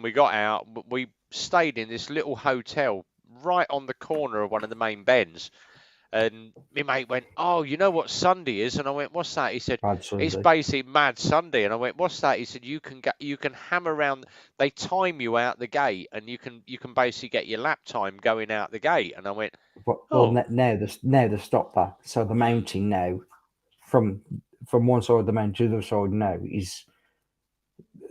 we got out. We stayed in this little hotel right on the corner of one of the main bends. And my mate went, "Oh, you know what Sunday is?" And I went, "What's that?" He said, "It's basically Mad Sunday." And I went, "What's that?" He said, "You can hammer around. They time you out the gate, and you can basically get your lap time going out the gate." And I went, "Well, now they've stopped that. So the mounting now, from one side of the mountain to the other side now is."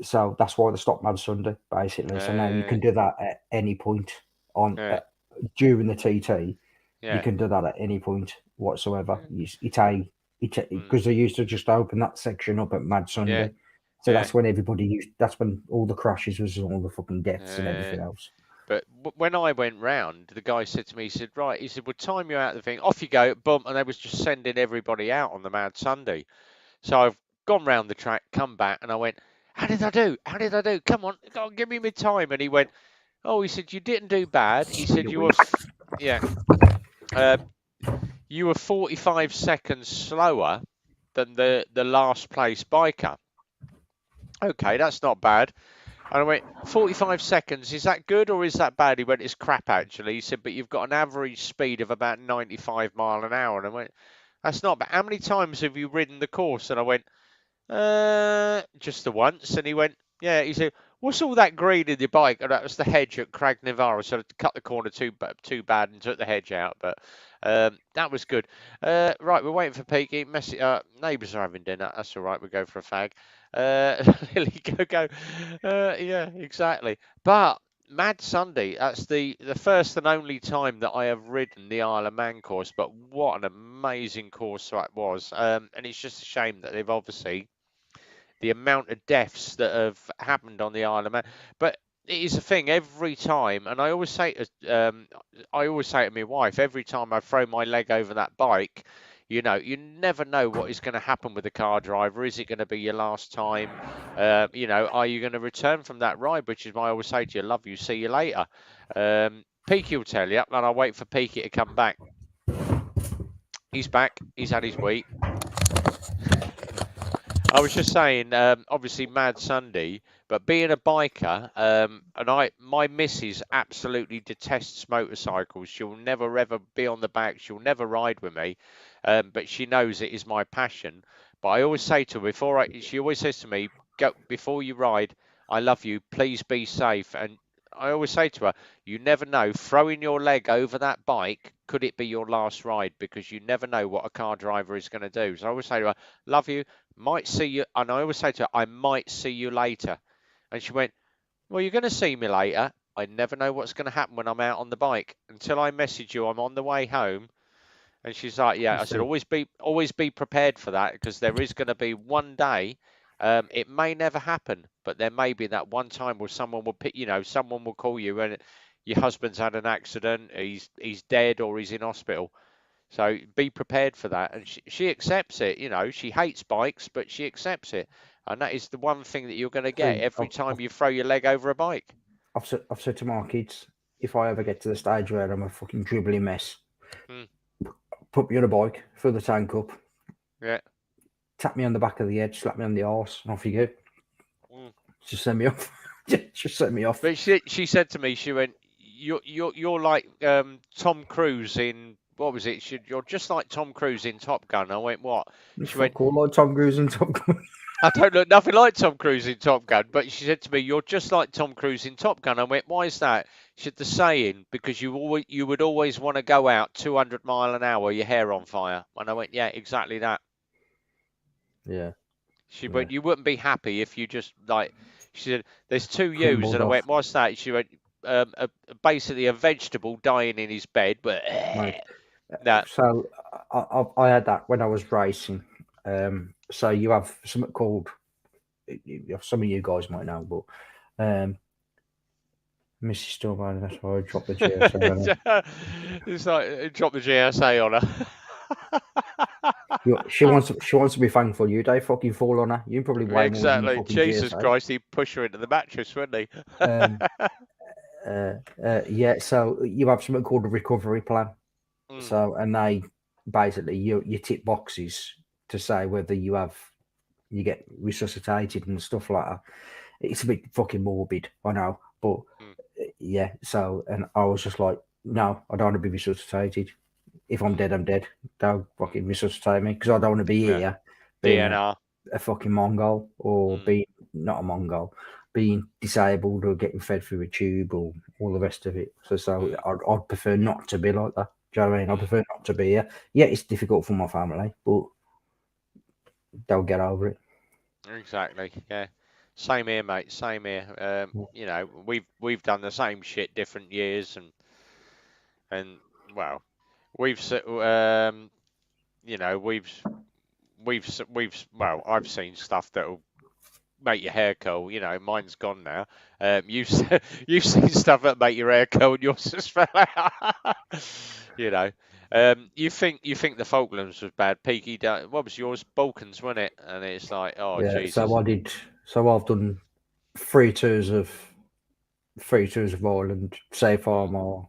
So that's why they stopped Mad Sunday, basically. So now you can do that at any point during the TT. Yeah. You can do that at any point whatsoever. Because they used to just open that section up at Mad Sunday. Yeah. So that's when that's when all the crashes was all the fucking deaths and everything else. But when I went round, the guy said to me, he said, "Right," he said, "we'll time you out the thing. Off you go, boom." And they was just sending everybody out on the Mad Sunday. So I've gone round the track, come back, and I went, How did I do? Come on, give me my time." And he went, "Oh," he said, "you didn't do bad." He said, "You were, you were 45 seconds slower than the last place biker." Okay, that's not bad. And I went, 45 seconds, is that good or is that bad? He went, "It's crap actually." He said, "But you've got an average speed of about 95 miles an hour." And I went, "That's not bad. How many times have you ridden the course?" And I went, "Just the once." And he went, Yeah, he said, "What's all that green in your bike?" And that was the hedge at Cragnivara. So I cut the corner too bad and took the hedge out. But that was good. Right, we're waiting for Peaky. Neighbours are having dinner. That's all right. We go for a fag. Lily, go. Yeah, exactly. But Mad Sunday. That's the first and only time that I have ridden the Isle of Man course. But what an amazing course that was. And it's just a shame that they've obviously the amount of deaths that have happened on the Isle of Man. But it is a thing every time, and I always say to my wife every time I throw my leg over that bike. You know, you never know what is going to happen with the car driver. Is it going to be your last time? You know, are you going to return from that ride? Which is why I always say to you, love you, see you later. Peaky will tell you, and I'll wait for Peaky to come back. He's back. He's had his week. I was just saying, obviously Mad Sunday, but being a biker, and my missus absolutely detests motorcycles. She'll never ever be on the back. She'll never ride with me, but she knows it is my passion. But I always say to her she always says to me, "Go before you ride. I love you. Please be safe." And I always say to her, "You never know. Throwing your leg over that bike, could it be your last ride? Because you never know what a car driver is going to do." So I always say to her, "Love you. Might see you," and I always say to her, "I might see you later." And she went, "Well, you're going to see me later. I never know what's going to happen when I'm out on the bike. Until I message you, I'm on the way home." And she's like, "Yeah." I said, always be prepared for that, because there is going to be one day. It may never happen, but there may be that one time where someone will call you and your husband's had an accident, he's dead, or he's in hospital. So be prepared for that. And she accepts it. You know, she hates bikes, but she accepts it. And that is the one thing that you're going to get every time you throw your leg over a bike. I've said to my kids, if I ever get to the stage where I'm a fucking dribbling mess, put me on a bike, fill the tank up, tap me on the back of the head, slap me on the arse, and off you go. Just send me off. Just send me off. But she said to me, she went, "You're like Tom Cruise in." What was it? You're just like Tom Cruise in Top Gun. I went, "What?" She went, like Tom Cruise in Top Gun. "I don't look nothing like Tom Cruise in Top Gun." But she said to me, "You're just like Tom Cruise in Top Gun." I went, "Why is that?" She said, "The saying, because you would always want to go out 200 miles an hour, your hair on fire." And I went, "Yeah, exactly that." Yeah. She went, "You wouldn't be happy if you just like." She said, "There's two yous," and I went, "What's that?" She went, "Basically a vegetable dying in his bed." But that. So I had that when I was racing. So you have something called, some of you guys might know, but Mrs. Stillman, that's why I dropped the GSA on her. It's like drop the GSA on her. She wants to be thankful you don't fucking fall on her. You probably way more than Exactly. Jesus GSA. Christ, he'd push her into the mattress, wouldn't he? Yeah, so you have something called a recovery plan. So, and they basically you tick boxes to say whether you get resuscitated and stuff like that. It's a bit fucking morbid, I know, but yeah. So, and I was just like, no, I don't want to be resuscitated. If I'm dead, I'm dead. Don't fucking resuscitate me, because I don't want to be here being a fucking Mongol, or being not a Mongol, being disabled or getting fed through a tube or all the rest of it. So I'd prefer not to be like that. Do you know what I mean? I prefer not to be here. Yeah, it's difficult for my family, but they'll get over it. Exactly. Yeah. Same here, mate. Same here. You know, we've done the same shit different years, and well, we've you know, well, I've seen stuff that'll make your hair curl. You know, mine's gone now. You've seen stuff that make your hair curl, and yours just fell out. You know. You think the Falklands was bad? Peaky, what was yours? Balkans, wasn't it? And it's like, oh yeah, Jesus. So I've done 3 tours of Ireland, so far more.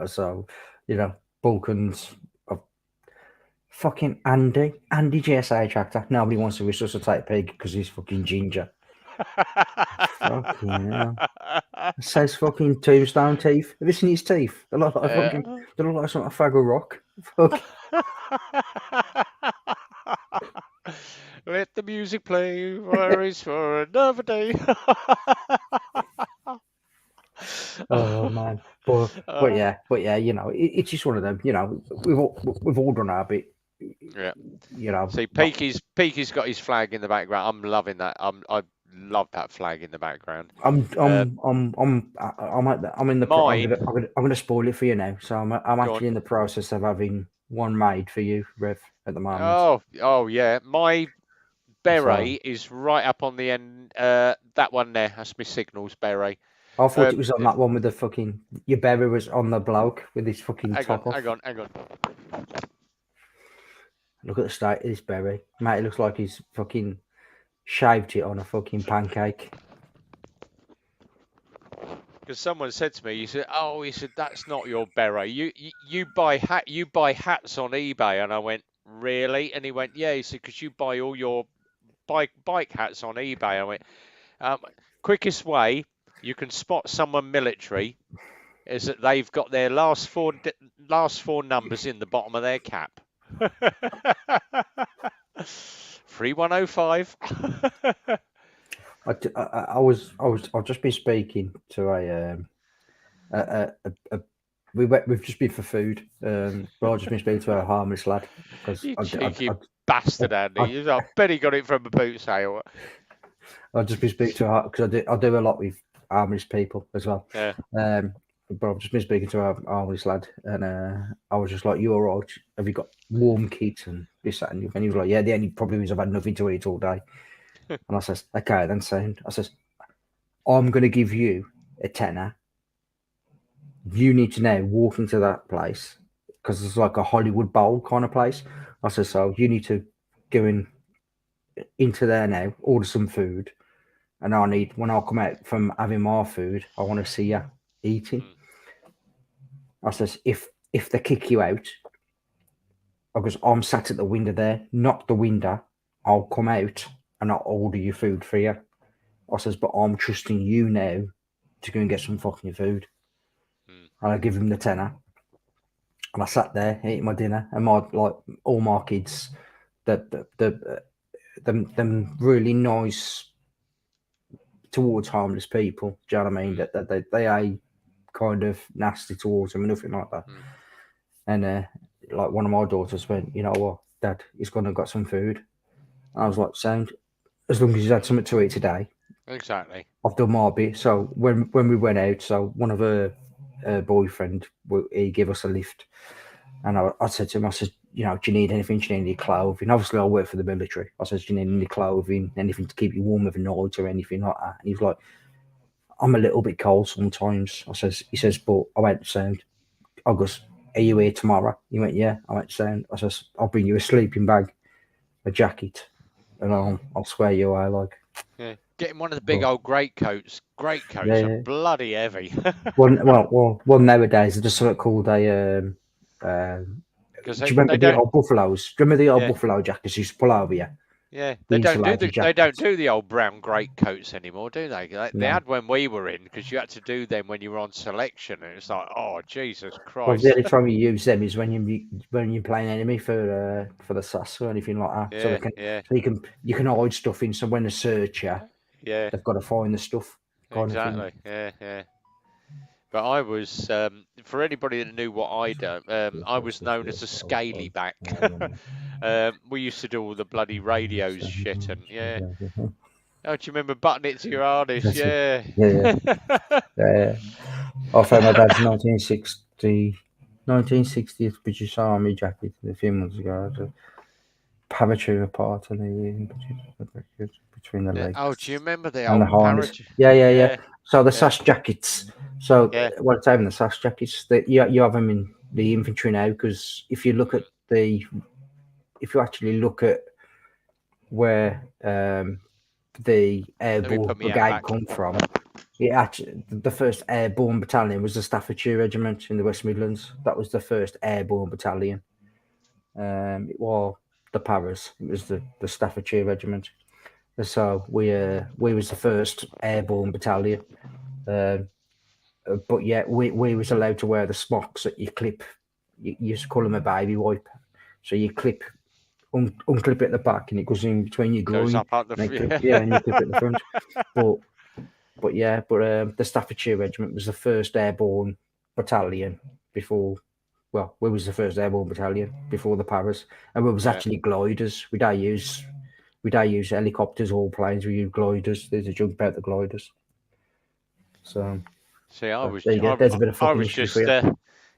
So, you know, Balkans. Fucking Andy GSA tractor. Nobody wants to resuscitate Pig because he's fucking ginger. Fucking hell. It says fucking tombstone teeth. Have you seen his teeth? They look like they look like some Fraggle Rock. Fuck. Let the music play. Worries for another day. Oh man, but yeah, you know, it's just one of them. You know, we've all done our bit. Yeah. You know, See, not- Peaky's got his flag in the background. I'm loving that. I love that flag in the background. I'm Uh, I'm in the Mine. I'm gonna spoil it for you now. So I'm Go actually on. in the process of having one made for you, Rev, at the moment. Oh yeah. My So beret is right up on the end. That one there. That's my signals beret. I thought it was on If, that one with the fucking your berry was on the bloke with his fucking top off. hang on. Look at the state of this berry, mate. It looks like he's fucking shaved it on a fucking pancake. Because someone said to me, he said that's not your beret. You buy hats on eBay, and I went, really? And he went, yeah. He said, because you buy all your bike hats on eBay. I went, quickest way you can spot someone military is that they've got their last four numbers in the bottom of their cap. 3105. I've just been speaking to we've just been for food, but I've just been speaking to a harmless lad because You cheeky bastard, Andy. I bet he got it from a boot sale. I've just been speaking to because I do a lot with harmless people as well. Yeah. But I've just been speaking to a harmless lad, and I was just like, "You all right? Have you got warm kit and this that?" And he was like, "Yeah, the only problem is I've had nothing to eat all day." And I says, "Okay, then sound." I says, "I'm going to give you a tenner. You need to now walk into that place because it's like a Hollywood Bowl kind of place." I said, "So you need to go into there now, order some food, and when I come out from having my food, I want to see you eating." I says, if they kick you out, because I'm sat at the window there, not the window, I'll come out and I'll order your food for you. I says, but I'm trusting you now to go and get some fucking food. And I give him the tenner. And I sat there eating my dinner, and all my kids, them really nice towards harmless people. Do you know what I mean? That they are kind of nasty towards them and nothing like that. And like one of my daughters went, "You know what, Dad, he's gonna got some food." And I was like, "Sound, as long as he's had something to eat today." Exactly. I've done my bit. So when we went out, so one of her boyfriend, he gave us a lift, and I said to him, I said, "You know, do you need anything? Do you need any clothing?" Obviously, I work for the military. I said, "Do you need any clothing, anything to keep you warm overnight or anything like that?" And he was like, "I'm a little bit cold sometimes." He says, "But I went sound." I goes, "Are you here tomorrow?" He went, "Yeah." I went sound. I says, "I'll bring you a sleeping bag, a jacket, and I'll swear you away like." Yeah. Getting one of the big old greatcoats. Greatcoats are bloody heavy. well, nowadays there's just something called a. Do you remember the old buffaloes? Do you remember the old buffalo jackets you used to pull over you? Yeah, they don't do the old brown greatcoats anymore, do they? They had when we were in, because you had to do them when you were on selection, and it's like, oh Jesus Christ! Well, the only time you use them is when you're playing enemy for the SAS or anything like that. So you can hide stuff in. So when they search you, they've got to find the stuff. Exactly. Yeah. But I was, for anybody that knew what I do, I was known as a scaly back. We used to do all the bloody radios shit, and Oh, do you remember button it to your harness? Yeah. I found my dad's 1960th British Army jacket a few months ago. Paratrooper part and the between the legs. Oh, do you remember the old harness? Yeah. So the SAS jackets. So what it's having the SAS jackets that you have them in the infantry now, because if you actually look at where the airborne brigade come from, the first airborne battalion was the Staffordshire Regiment in the West Midlands. That was the first airborne battalion. It was the Paras. It was the Staffordshire Regiment. So we was the first airborne battalion. But yeah, we was allowed to wear the smocks that you clip. You used to call them a baby wipe. So you clip unclip it at the back, and it goes in between your groin. Goes up at the and you clip it at the front. But the Staffordshire Regiment was the first airborne battalion before. Well, we was the first airborne battalion before the Paras, and we was actually gliders. We don't use helicopters or planes. We use gliders. There's a jump out the gliders. So, see, there's a bit of fucking history for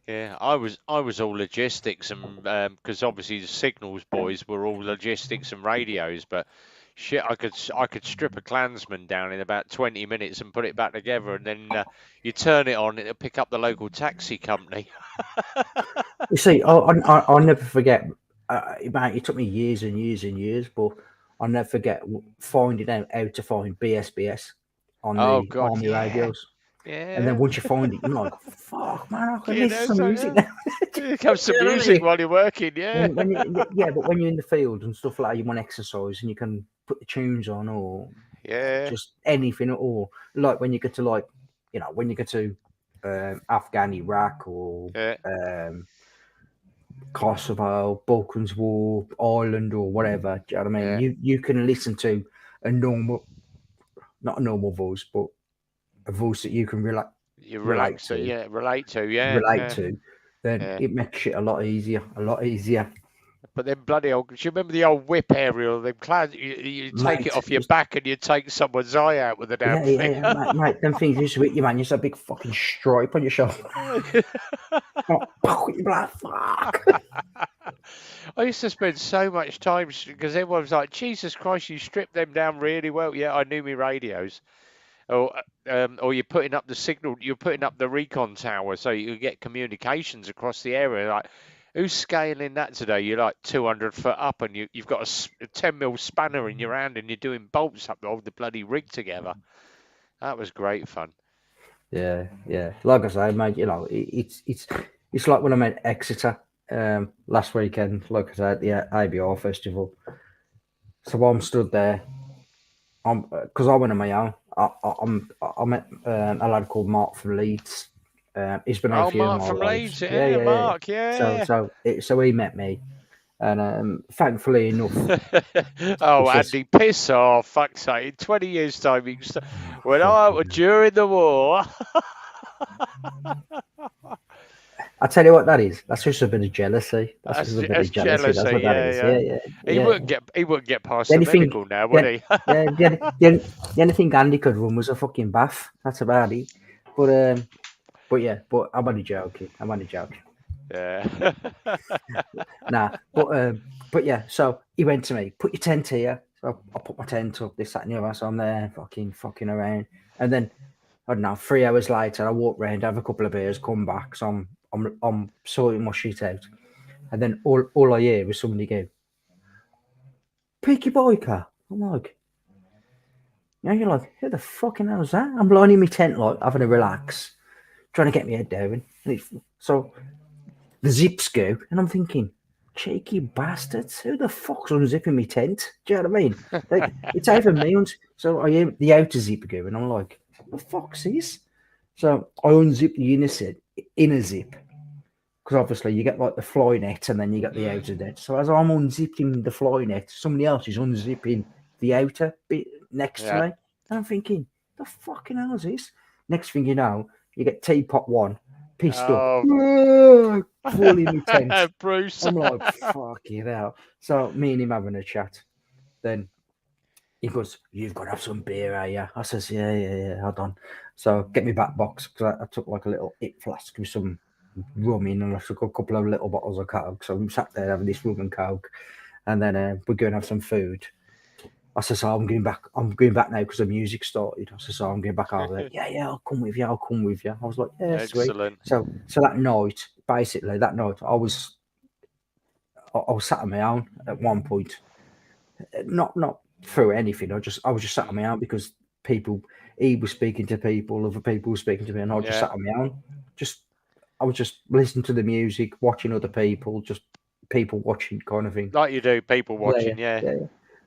you. I was all logistics, and because obviously the signals boys were all logistics and radios, but shit, I could strip a Klansman down in about 20 minutes and put it back together, and then you turn it on, it'll pick up the local taxi company. You see, I'll never forget. Mate, it took me years and years and years, but I'll never forget finding out how to find BSBS on the Army radios. Yeah. And then once you find it, you're like, fuck, man, I can listen to some music now. Here comes some music while you're working, yeah. But when you're in the field and stuff like that, you want exercise and you can put the tunes on or just anything at all. Like when you get to Afghan, Iraq or Kosovo, Balkans War, Ireland or whatever, do you know what I mean? You can listen to not a normal voice, but a voice that you can relate to, then it makes shit a lot easier. But then bloody old, do you remember the old whip aerial? Them clans, you take it off your back and you take someone's eye out with the damn thing. Yeah, mate, them things used to hit you, man. You just a big fucking stripe on your shoulder. Fuck. I used to spend so much time because everyone was like, Jesus Christ, you stripped them down really well. Yeah, I knew my radios. Or you're putting up the signal, you're putting up the recon tower so you can get communications across the area. Like, who's scaling that today? You're like 200 foot up and you've got a 10 mil spanner in your hand and you're doing bolts up the bloody rig together. That was great fun. Yeah. Like I say, mate, it's like when I'm at Exeter last weekend, like I said, at the ABR festival. So I'm stood there, because I went on my own. I met a lad called Mark from Leeds. He's been on a few Mark of my from lives. Leeds, Mark, yeah. So he met me, and thankfully enough. Andy, piss off! Fuck's sake! In 20 years' time, when I was during the war. I tell you what that is. That's just a bit of jealousy. That's a bit of jealousy. That's what that is. Yeah. He wouldn't get past the medical now, would he? The only thing Andy could run was a fucking bath. That's about it. But I'm only joking. Yeah. But yeah. So he went to me, put your tent here. So I put my tent up. This, that, and the other. So I'm there, fucking around, and then I don't know. 3 hours later, I walk around, have a couple of beers, come back. So I'm sorting my shit out, and then all I hear is somebody go, "Peaky Biker." I'm like, you're like, who the fucking hell is that? I'm lying in my tent, like having a relax, trying to get my head down. And so the zips go, and I'm thinking, cheeky bastards, who the fuck's unzipping my tent? Do you know what I mean? Like, it's either me. So I hear the outer zip go, and I'm like, what the fuck's this? So I unzip the inner zip, because obviously you get like the fly net and then you get the outer net. So as I'm unzipping the fly net, somebody else is unzipping the outer bit next to me. And I'm thinking, the fucking hell is this? Next thing you know, you get Teapot One pissed up, fully in the tent. Bruce. I'm like, fucking hell. So me and him having a chat. Then he goes, "You've got to have some beer, are you?" I says, yeah, hold on. So get me back box, because I took like a little flask with some rum in, and I took a couple of little bottles of Coke. So I'm sat there having this rum and Coke, and then we're going to have some food. I said, so I'm going back now because the music started. I said, so I'm going back over there. Yeah, I'll come with you. I was like, yeah, excellent. Sweet. So that night, I was sat on my own at one point. Not through anything. I was just sat on my own because he was speaking to people, other people were speaking to me, and I just sat on my own. I was just listening to the music, watching other people, just people watching kind of thing. Like you do, people watching, yeah.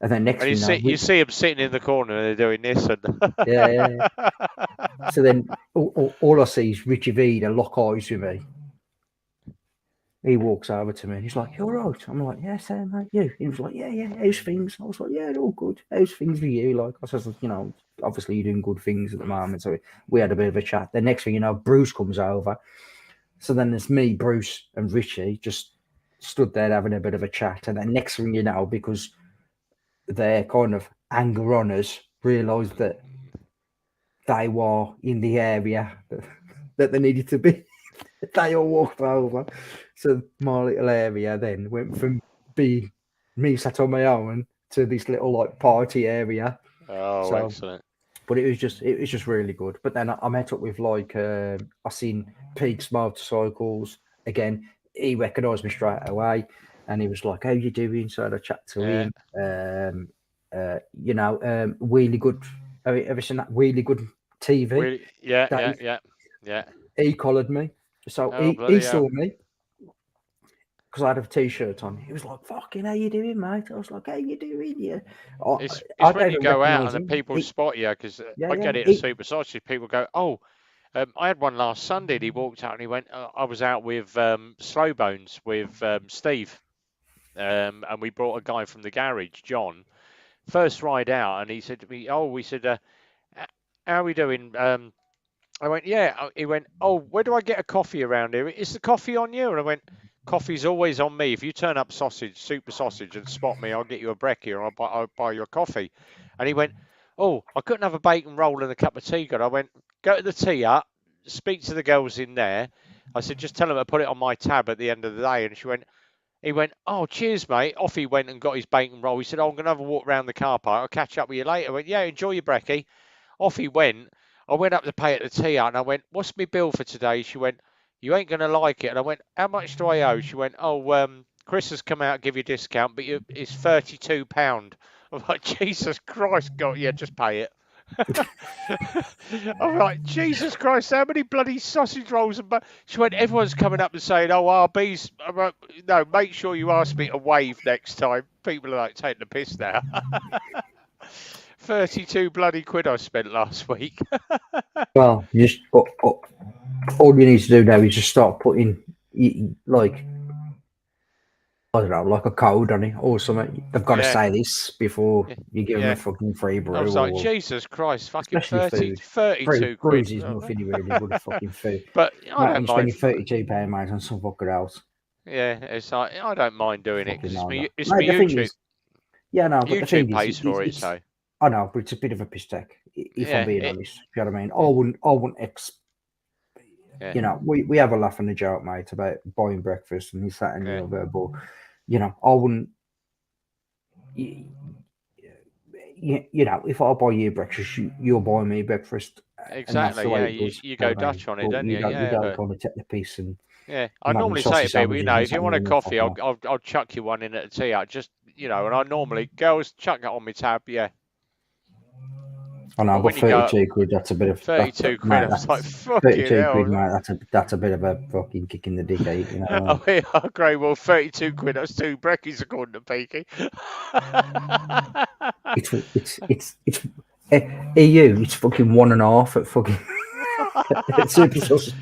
And then next thing you see them sitting in the corner and they're doing this. And yeah. So then all I see is Richie Vida lock eyes with me. he walks over to me and he's like, "You're right." I'm like, "Yeah, Sam, mate, you." He was like, "Yeah, how's things?" I was like, "Yeah, all good. How's things with you?" Like, I said, you know, obviously you're doing good things at the moment. So we had a bit of a chat. The next thing you know, Bruce comes over. So then there's me, Bruce, and Richie just stood there having a bit of a chat. And then next thing you know, because their kind of anger on us, realised that they were in the area that they needed to be. They all walked over. So my little area then went from being me sat on my own to this little like party area. Oh, So, excellent. but it was just really good. But then I met up with like I seen Peaks Motorcycles again. He recognised me straight away, and he was like, "How you doing?" So I had a chat to him. You know, really good. Have you ever seen that really good TV? Really? Yeah. He collared me, so Oh, he bloody saw hell. me because I had a t-shirt on. He was like, "Fucking, how you doing, mate?" I was like, "How you doing?" Yeah, It's I when don't you even go out recognise and the him. people spot you, because Yeah, I yeah. get it at Super Sausage. People go, "Oh, I had one last Sunday." And he walked out and he went, "I was out with Slow Bones with Steve, and we brought a guy from the garage, John, first ride out." And he said to me, "Oh, we said, how are we doing?" I went, "Yeah." He went, "Oh, where do I get a coffee around here? Is the coffee on you?" And I went, "Coffee's always on me. If you turn up Super Sausage, and spot me, I'll get you a brekkie or I'll buy you a coffee." And he went, "Oh, I couldn't have a bacon roll and a cup of tea." Good. I went, "Go to the tea hut, speak to the girls in there." I said, "Just tell them to put it on my tab at the end of the day." And he went, "Oh, cheers, mate." Off he went and got his bacon roll. He said, "Oh, I'm going to have a walk around the car park. I'll catch up with you later." I went, "Yeah, enjoy your brekkie." Off he went. I went up to pay at the tea hut and I went, "What's my bill for today?" She went, "You ain't going to like it." And I went, "How much do I owe?" She went, "Oh, Chris has come out to give you a discount, but it's £32. I'm like, "Jesus Christ, God, yeah, just pay it." I'm like, "Jesus Christ, how many bloody sausage rolls?" And she went, "Everyone's coming up and saying, 'Oh, RB's.'" I'm like, "No, make sure you ask me to wave next time." People are like taking the piss now. 32 bloody quid I spent last week. Well, just all you need to do now is just start putting like, I don't know, like a code on it or something. They've got to Yeah. say this before you give them Yeah. a fucking free brew. I was like, Or Jesus Christ, fucking especially food. 32 quid. Brews is nothing really good at fucking food. But I Mate, don't when you're mind. spending £32, mate, on some fucker else. Yeah, it's like, I don't mind doing it because Mate, it's me the thing YouTube. is, yeah, no, but the YouTube thing pays is, for it, it's so I know, but it's a bit of a piss take, if I'm yeah, being honest. You know what I mean? I wouldn't yeah, you know, we have a laugh and a joke, mate, about buying breakfast and this, that, and yeah. the other, but you know, I wouldn't. You know, if I buy you breakfast, you'll buy me breakfast, and that's the Exactly. way Yeah, it goes. you You know go what I mean? Dutch on it, But don't you? you Yeah, don't but kind of take the piss and yeah, I I'm having normally say to sausage people, sandwiches and if you want a something. Fuck coffee, off. I'll chuck you one in at a tea hut. Just and I normally girls chuck it on my tab. Yeah. I know, But but when you go 32 quid, that's a bit of 32 quid, mate. I was like, That's fucking 32 hell. quid, mate. That's a bit of a fucking kick in the dick, you know. Oh, yeah, great. Well, 32 quid. That's 2 brekkies according to Peaky. It's EU. It's fucking 1.5 at fucking Super Sausage.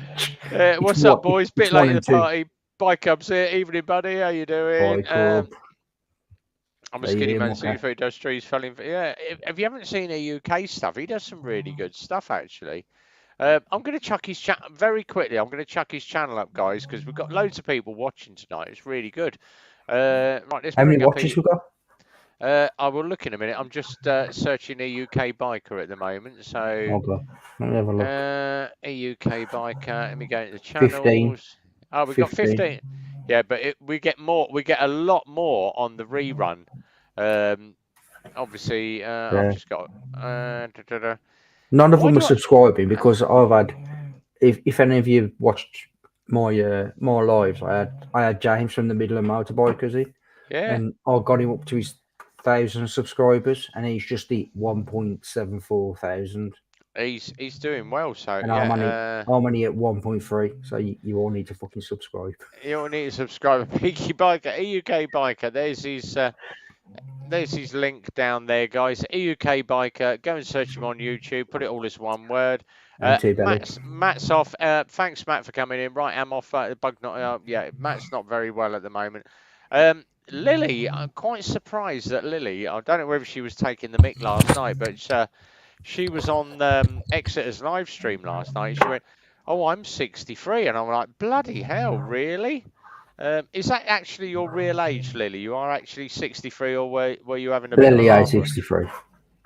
What's up, boys? Bit late in the 2. party. Bike Cubs here. Evening, buddy. How you doing? I'm a skinny man. Who does trees, fell in. Yeah. If you haven't seen the UK stuff, he does some really good stuff, actually. I'm going to chuck his chat very quickly. I'm going to chuck his channel up, guys, because we've got loads of people watching tonight. It's really good. Right, let's How many bring up watches we got? I will look in a minute. I'm just searching a UK biker at the moment. So, let me have a look. a UK biker. Let me go into the channels. 15. Oh, we've got 15. Yeah, but we get more. We get a lot more on the rerun. Obviously, I've just got. None of them are subscribing because I've had. If any of you watched my lives, I had James from the Midland Motorbikers, yeah, and I got him up to his 1,000 subscribers, and he's just hit 1.74 thousand. He's doing well. So and yeah, I'm only at 1.3. So you all need to fucking subscribe. You all need to subscribe. Peaky Biker, a UK biker. There's his There's his link down there, guys. EUK Biker. Go and search him on YouTube. Put it all as one word. Matt's off. Thanks, Matt, for coming in. Right, I'm off. Bug not. Yeah, Matt's not very well at the moment. Lily, I'm quite surprised that Lily. I don't know whether she was taking the mick last night, but she was on Exeter's live stream last night. She went, "Oh, I'm 63," and I'm like, "Bloody hell, really?" Is that actually your real age, Lily? You are actually 63, or were you having a bit Lily of is 63.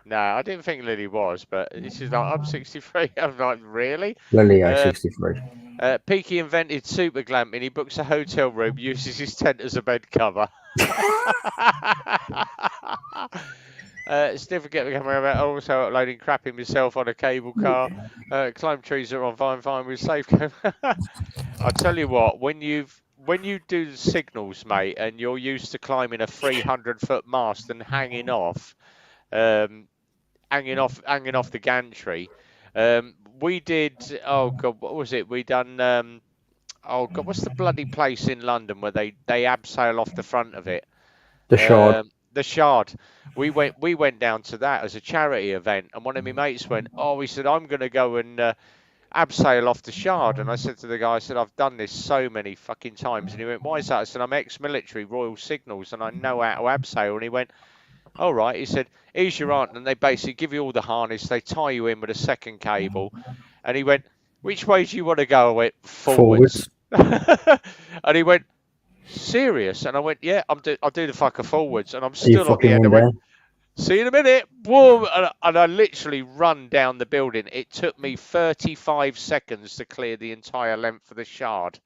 No, I didn't think Lily was, but she's like, I'm 63. I'm like, really? Lily is 63. Peaky invented super glamping. He books a hotel room, uses his tent as a bed cover. Still forget the camera about also uploading crapping myself on a cable car. Climb trees that are on fine with safe. I tell you what, when you do the signals, mate, and you're used to climbing a 300-foot mast and hanging off the gantry, we did. Oh God, what was it? We done. Oh God, what's the bloody place in London where they abseil off the front of it? The Shard. The Shard. We went down to that as a charity event, and one of my mates went, "Oh," he said, "I'm going to go and abseil off the Shard." And I said to the guy, I said, "I've done this so many fucking times." And he went, "Why is that?" I said, "I'm ex-military, Royal Signals, and I know how to abseil." And he went, "All right." He said, "Here's your aunt," and they basically give you all the harness. They tie you in with a second cable. And he went, "Which way do you want to go?" I went, "Forwards." And he went, "Serious?" And I went, "Yeah, I'll do the fucker forwards." And I'm still on the end. I went, "See you in a minute." Boom! And I literally run down the building. It took me 35 seconds to clear the entire length of the Shard.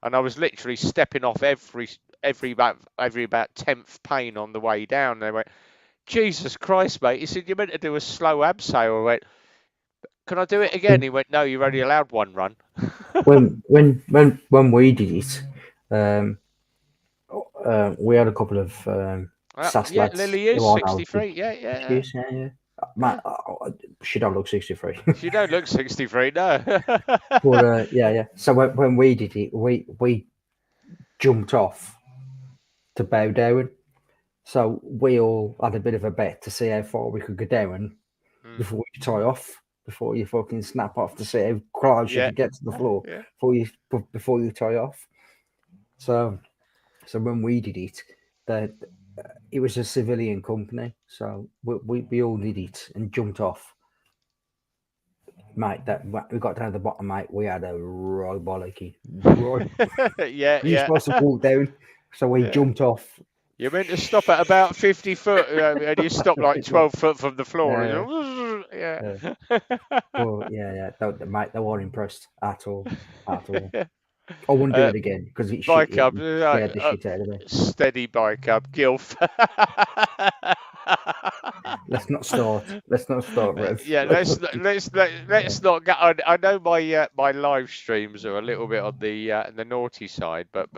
And I was literally stepping off every about 10th pane on the way down. And they went, "Jesus Christ, mate." He said, "You're meant to do a slow abseil." I went, "Can I do it again?" He went, "No, you're only allowed one run." when we did it, we had a couple of SAS yeah, lads. Lily is 63. Yeah. Matt, she don't look 63. She don't look 63, no. But yeah. So when we did it, we jumped off to bow down. So we all had a bit of a bet to see how far we could go down before you tie off, before you fucking snap off, to see how close you could get to the floor before you tie off. So when we did it, it was a civilian company, so we all did it and jumped off. Mate, we got down to the bottom, mate. We had a right bollocky. You're supposed to walk down, so we jumped off. You're meant to stop at about 50 foot, and you stop like 12 foot from the floor. Well, mate, they weren't impressed at all. I wouldn't do it again because it bike up, scared the shit out of me. Steady bike up, Gilf. Let's not start, Rev. Yeah, let's not get on. I know my live streams are a little bit on the naughty side, but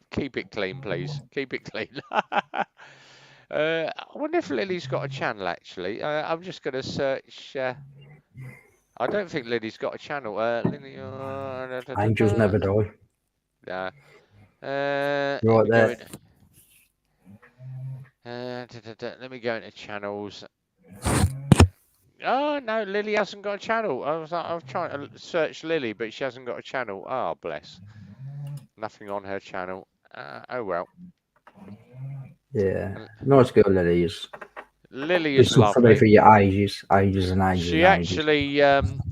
keep it clean, please. Keep it clean. I wonder if Lily's got a channel actually. I'm just going to search. I don't think Lily's got a channel. Lily, Angels never die. Yeah. Right there. Let me go into channels. Oh no, Lily hasn't got a channel. I was trying to search Lily, but she hasn't got a channel. Oh bless. Nothing on her channel. Oh well. Yeah, nice girl Lily is. Lily is lovely. For your ages and ages.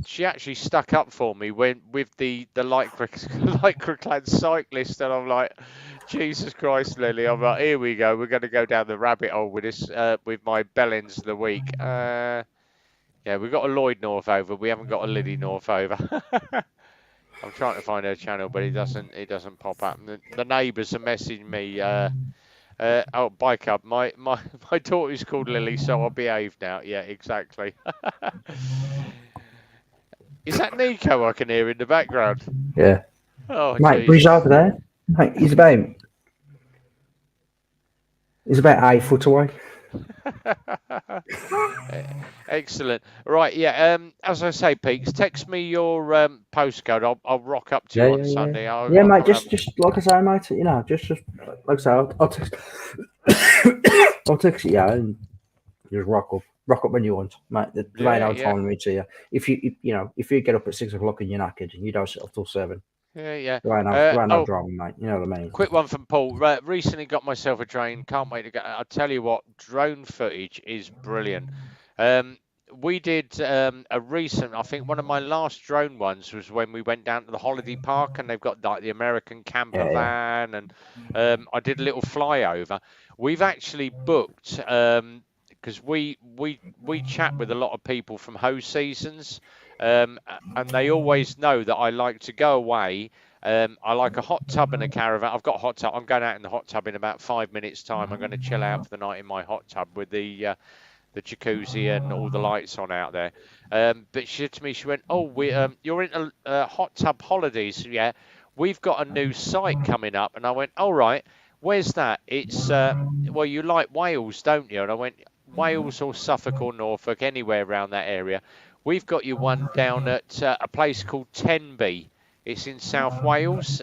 She actually stuck up for me with the lycra clad cyclist, and I'm like, Jesus Christ, Lily. I'm like, here we go. We're going to go down the rabbit hole with this with my Bellends of the week. Yeah, we've got a Lloyd Northover. We haven't got a Lily Northover. I'm trying to find her channel, but it doesn't pop up. The neighbours are messaging me. Oh, bike up. My daughter's called Lily, so I'll behave now. Yeah, exactly. Is that Nico I can hear in the background? Yeah. Oh, mate, he's over there. Mate, he's about 8 foot away. Excellent. Right, yeah. As I say, Peaks, text me your postcode. I'll rock up to you on Sunday. Yeah, mate. Just like I say, mate. You know, just like I say, I'll text. I'll text you, yeah, and just rock up when you want, mate. There ain't no time limit to you. If you get up at 6 o'clock and you're knackered and you don't sit up till 7, Yeah. there ain't no drama, mate. You know what I mean? Quick one from Paul. Recently got myself a drone. Can't wait to go. I'll tell you what, drone footage is brilliant. We did a recent, I think one of my last drone ones was when we went down to the holiday park and they've got like the American camper van, and I did a little flyover. We've actually booked, because we chat with a lot of people from Ho Seasons, and they always know that I like to go away. I like a hot tub and a caravan. I've got a hot tub. I'm going out in the hot tub in about 5 minutes' time. I'm going to chill out for the night in my hot tub with the jacuzzi and all the lights on out there. But she said to me, she went, "Oh, you're into hot tub holidays, yeah? We've got a new site coming up." And I went, "All right, where's that?" It's well, you like Wales, don't you? And I went, "Wales or Suffolk or Norfolk, anywhere around that area. We've got you one down at a place called Tenby. It's in South Wales.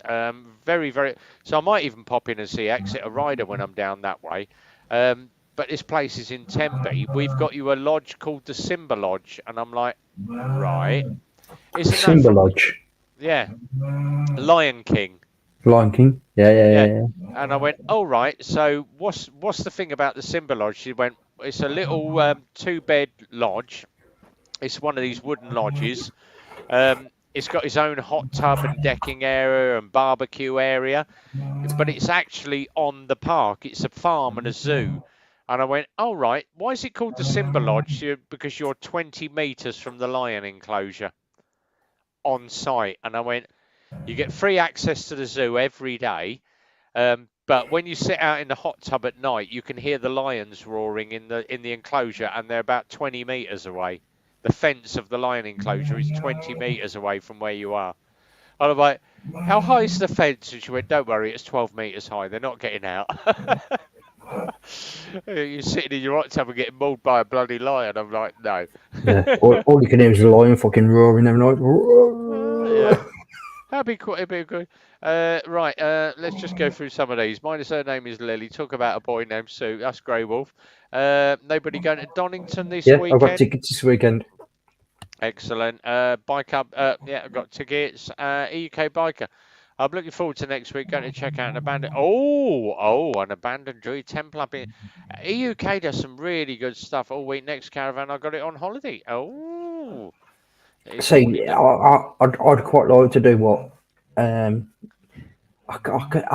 Very, very. So I might even pop in and see Exeter Rider when I'm down that way. But this place is in Tenby. We've got you a lodge called the Simba Lodge." And I'm like, right. Isn't Simba Lodge. Yeah. Lion King. Lion King. Yeah. And I went, "Oh, right. So what's the thing about the Simba Lodge?" She went, "It's a little 2-bed lodge. It's one of these wooden lodges. It's got its own hot tub and decking area and barbecue area, but it's actually on the park. It's a farm and a zoo." And I went, "Oh, right. Why is it called the Simba Lodge?" "Because you're 20 meters from the lion enclosure on site." And I went, "You get free access to the zoo every day. But when you sit out in the hot tub at night, you can hear the lions roaring in the enclosure, and they're about 20 meters away. The fence of the lion enclosure is 20 meters away from where you are." And I'm like, "How high is the fence?" And she went, "Don't worry, it's 12 meters high. They're not getting out." You're sitting in your hot tub and getting mauled by a bloody lion. I'm like, no. Yeah. All you can hear is the lion fucking roaring every night. Yeah. That'd be cool. It'd be good. Right. Let's just go through some of these. My surname is Lily. Talk about a boy named Sue. That's Grey Wolf. Nobody going to Donington this weekend? I've got tickets this weekend. Excellent. Bike up. Yeah, I've got tickets. EUK Biker. I'm looking forward to next week going to check out an abandoned. An abandoned Druid Temple up in EUK does some really good stuff all week. Next caravan, I got it on holiday. Oh. See, I'd quite like to do what. I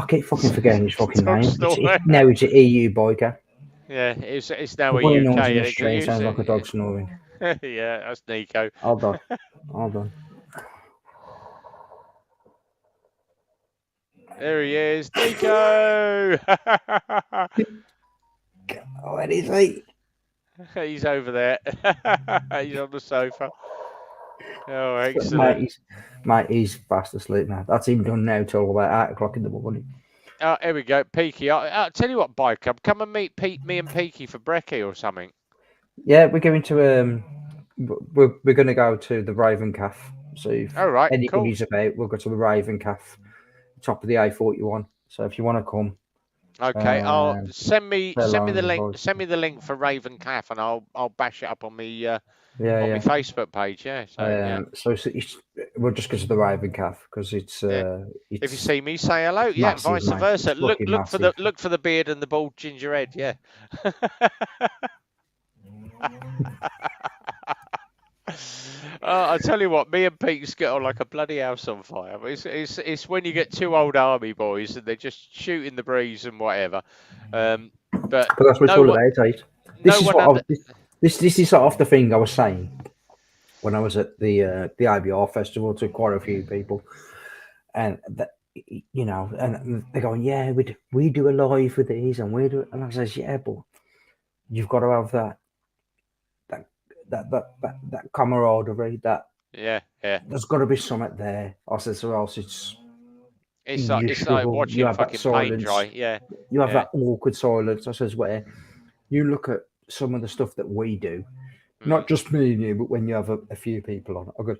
keep fucking forgetting his fucking name. Now it's an EU biker. Yeah, it's now a UK. It sounds like a dog snoring. Yeah, that's Nico. Hold on. There he is, Nico. Where is he? He's over there. He's on the sofa. Oh, excellent. Mate, he's fast asleep now. That's him done now till about 8 o'clock in the morning. Oh, here we go, Peaky. I'll tell you what, Bike Club, come and meet me and Peaky for brekkie or something. Yeah, we're going to we're going to go to the Raven Calf. So if anybody's about, we'll go to the Raven Calf, top of the A41. So if you want to come, okay, I'll send me the link. Send me the link for Raven Calf, and I'll bash it up on my my Facebook page. Yeah. So we'll just go to the Raven Calf because it's. If you see me, say hello. Massive, yeah, vice versa. Look for the beard and the bald ginger head. Yeah. I tell you what, me and Pete's get on like a bloody house on fire. It's when you get two old army boys and they're just shooting the breeze and whatever. But that's what it's all about, eh? This is sort of the thing I was saying when I was at the IBR festival to quite a few people, and that, you know, and they're going, yeah, we do a live with these, and we do, and I says, yeah, but you've got to have that camaraderie. Yeah. There's got to be something there. I says, or else it's like watching fucking paint dry. Yeah, you have that awkward silence. I says, where you look at some of the stuff that we do, not just me and you, but when you have a few people on, I go,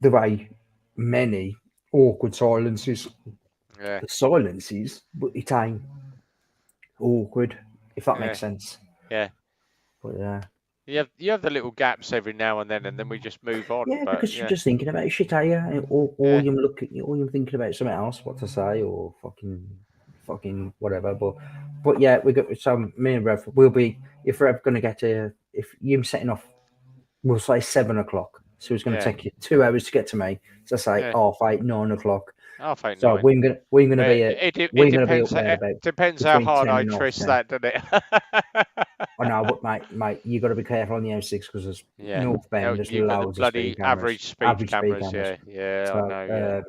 the way many awkward silences, but it ain't awkward. if that makes sense. Yeah. But yeah. You have the little gaps every now and then we just move on. Yeah, but, because you're just thinking about shit, are you? Or Yeah. you're thinking about something else, what to say, or fucking whatever. But yeah, we got some. Me and Rev, we'll be if we're ever going to get to if you're setting off, we'll say 7 o'clock. So it's going to take you 2 hours to get to me. So say Yeah. 8:30, 9 o'clock. Half 8, So 9. we're gonna be It we're gonna be up depends. there about Depends how between hard 10 I and half twist 10. that, doesn't it? I know, but mate, you got to be careful on the M6 because there's northbound. There's You've got the loads of bloody speed cameras, average speed cameras. Yeah, So, I know. Yeah.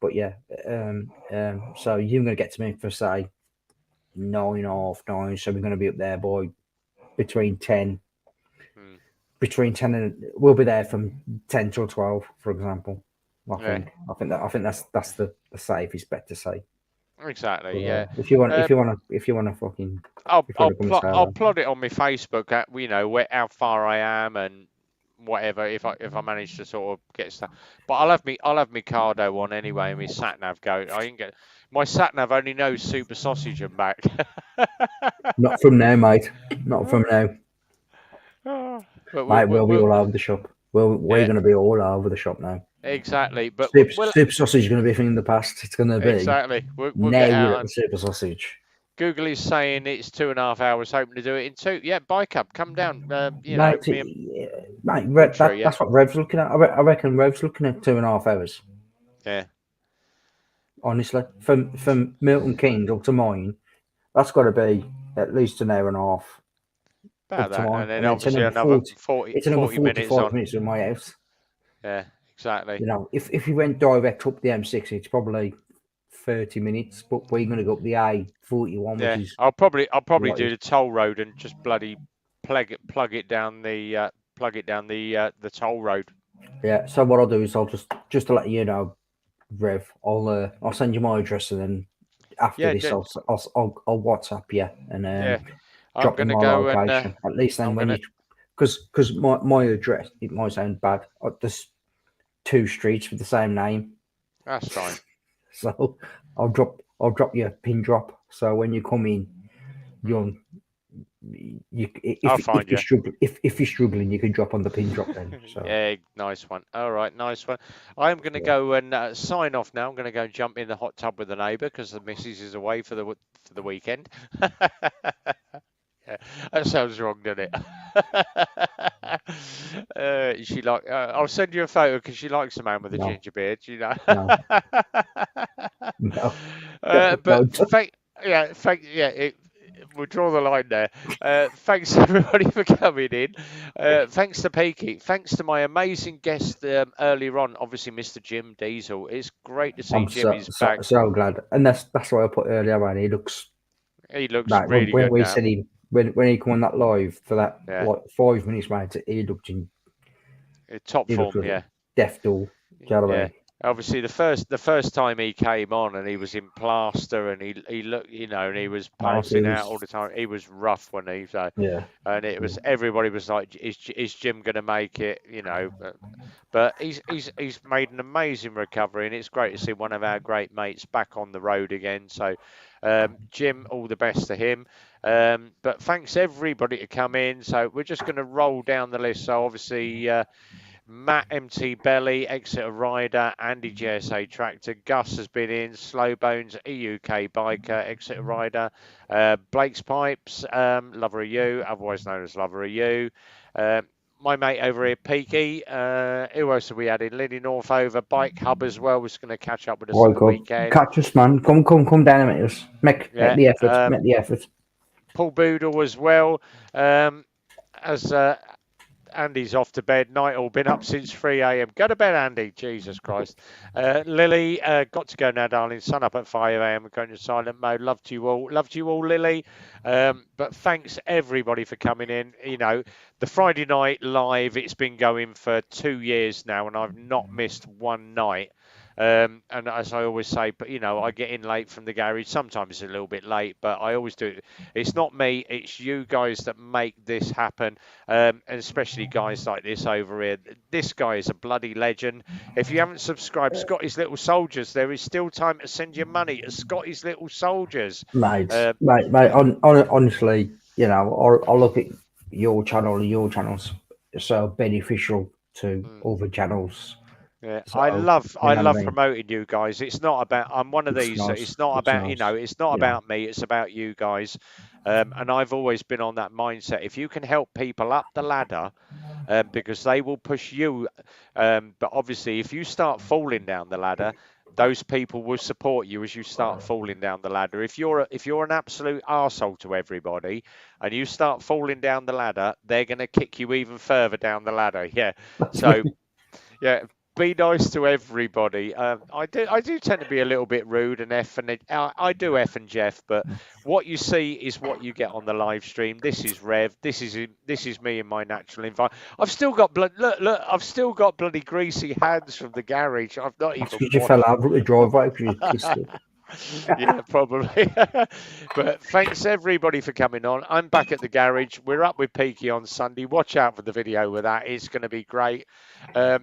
but yeah, so you're gonna get to me for say 9, half 9. So we're gonna be up there by between 10, and we'll be there from 10 till 12, for example. I think that's the safest bet to say. Exactly. But, yeah. If you want to fucking, I'll plot it on my Facebook at how far I am and whatever if I manage to sort of get stuff. But I'll have me Cardo on anyway and my sat nav go. I can get my sat nav only knows Super Sausage and back. Not from now, mate. Not from now. But mate, we'll be all over the shop. We're going to be all over the shop now. Exactly, but Super Sausage is going to be a thing in the past. It's going to be exactly. We'll now get out we're at the Super Sausage. Google is saying it's 2.5 hours, hoping to do it in 2. Yeah, Bike Up, come down. Mate, that's what Rev's looking at. I reckon Rev's looking at 2.5 hours. Yeah. Honestly, from Milton Keynes up to mine, that's got to be at least an hour and a half. About that, and then obviously another 40 It's another 45 minutes on. minutes from my house. Yeah, exactly. If you went direct up the M6, it's probably 30 minutes, but we're going to go up the A41, which is. I'll probably do the toll road and just bloody plug it down the toll road. Yeah. So what I'll do is I'll just to let you know, Rev, I'll send you my address and then after this I'll WhatsApp you and I'm going to go location. At least then because my address, it might sound bad. There's 2 streets with the same name. That's fine. So I'll drop you a pin drop. So when you come in, if you're struggling, you can drop on the pin drop then. So. Yeah, nice one. All right, nice one. I'm going to go and sign off now. I'm going to go and jump in the hot tub with the neighbour because the missus is away for the weekend. Yeah, that sounds wrong, doesn't it? She I'll send you a photo because she likes the man with the ginger beard. No. We'll draw the line there. Thanks everybody for coming in. Thanks to Peaky. Thanks to my amazing guest earlier on, obviously Mr. Jim Diesel. It's great to see Jim is back. So glad, and that's why I put earlier on. He looks like, really when good. We now. said when he come on that live for that like 5 minutes, mate, he looked in top form. Yeah, death duel. Obviously, the first time he came on and he was in plaster and he looked, and he was passing out all the time. He was rough when he and it was everybody was like, "Is Jim going to make it?" But he's made an amazing recovery and it's great to see one of our great mates back on the road again. So, Jim, all the best to him. But thanks everybody to come in. So we're just going to roll down the list. So obviously. Matt MT Belly, Exeter Rider, Andy GSA Tractor, Gus has been in, Slowbones, EUK Biker, Exeter Rider, Blake's Pipes, Lover of You, otherwise known as Lover of You, my mate over here, Peaky, who else have we had in? Lindy Northover, Bike Hub as well, was going to catch up with us on the weekend. Catch us, man. Come down and meet us. Make the effort. Make the effort. Paul Boodle as well, as... Andy's off to bed. Night all been up since 3 a.m. Go to bed, Andy. Jesus Christ. Lily, got to go now, darling. Sun up at 5 a.m. We're going to silent mode. Loved you all. Loved you all, Lily. But thanks everybody for coming in. The Friday night live, it's been going for 2 years now, and I've not missed one night. And as I always say, but you know, I get in late from the garage. Sometimes it's a little bit late, but I always do. It's not me, it's you guys that make this happen. And especially guys like this over here. This guy is a bloody legend. If you haven't subscribed, Scotty's Little Soldiers, there is still time to send your money to Scotty's Little Soldiers. Mate, honestly, you know, I look at your channel and your channels so beneficial to other channels. Yeah, So, I love you know what I mean? promoting you guys. It's not about, I'm one of It's these. nice. It's not It's about, nice. you know, it's not Yeah. about me. It's about you guys. And I've always been on that mindset. If you can help people up the ladder, because they will push you. But obviously, if you start falling down the ladder, those people will support you as you start falling down the ladder. If you're an absolute arsehole to everybody and you start falling down the ladder, they're going to kick you even further down the ladder. Yeah. So, yeah, be nice to everybody. I do tend to be a little bit rude and I do F and Jeff, but what you see is what you get on the live stream. This is Rev. This is me in my natural environment. I've still got blood. Look, I've still got bloody greasy hands from the garage. I've not That's even because you washed. fell over the driveway because you kissed it. Yeah, probably. But thanks everybody for coming on. I'm back at the garage. We're up with Peaky on Sunday. Watch out for the video with that. It's going to be great.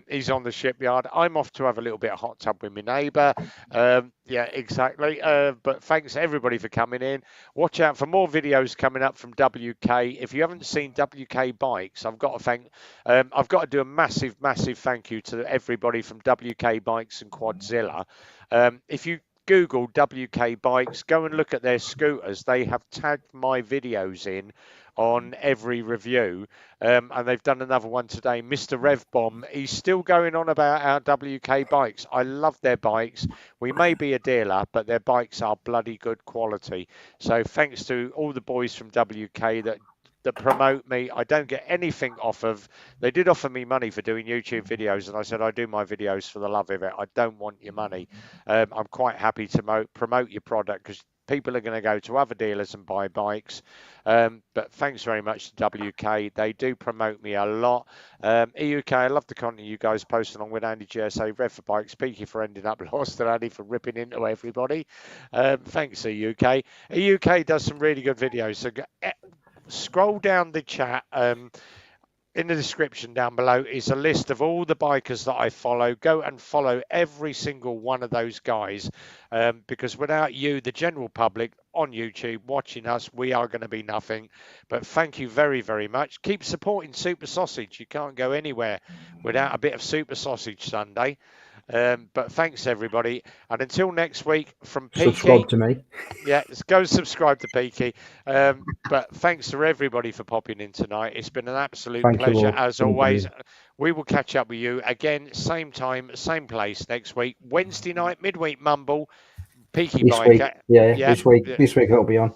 He's on the shipyard. I'm off to have a little bit of hot tub with my neighbour. Yeah, exactly. But thanks everybody for coming in. Watch out for more videos coming up from WK. If you haven't seen WK Bikes, I've got to do a massive thank you to everybody from WK Bikes and Quadzilla. If you Google WK Bikes, go and look at their scooters. They have tagged my videos in on every review, and they've done another one today. Mr. Revbomb, he's still going on about our WK bikes. I love their bikes. We may be a dealer, but their bikes are bloody good quality. So thanks to all the boys from WK that promote me. I don't get anything off of. They did offer me money for doing YouTube videos, and I said I do my videos for the love of it. I don't want your money. I'm quite happy to promote your product because people are going to go to other dealers and buy bikes. But thanks very much to WK. They do promote me a lot. EUK, I love the content you guys post along with Andy GSA, Rev for Bikes, Peaky for ending up lost, and Andy for ripping into everybody. Thanks, EUK. EUK does some really good videos. So scroll down the chat. In the description down below is a list of all the bikers that I follow. Go and follow every single one of those guys, because without you, the general public on YouTube watching us, we are going to be nothing. But thank you very, very much. Keep supporting Super Sausage. You can't go anywhere without a bit of Super Sausage Sunday. But thanks everybody, and until next week from Peaky. Subscribe to me. Yeah, go subscribe to Peaky. But thanks to everybody for popping in tonight. It's been an absolute pleasure as always. We will catch up with you again, same time, same place next week. Wednesday night, midweek mumble. Peaky Biker. This week it'll be on.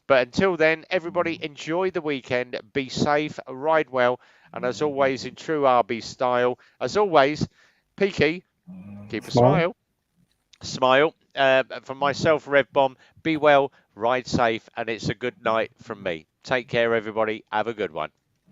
But until then, everybody enjoy the weekend. Be safe, ride well, and as always, in true RB style, as always, Peaky, keep a smile. Smile. From myself, Rev Bomb, be well, ride safe, and it's a good night from me. Take care, everybody. Have a good one.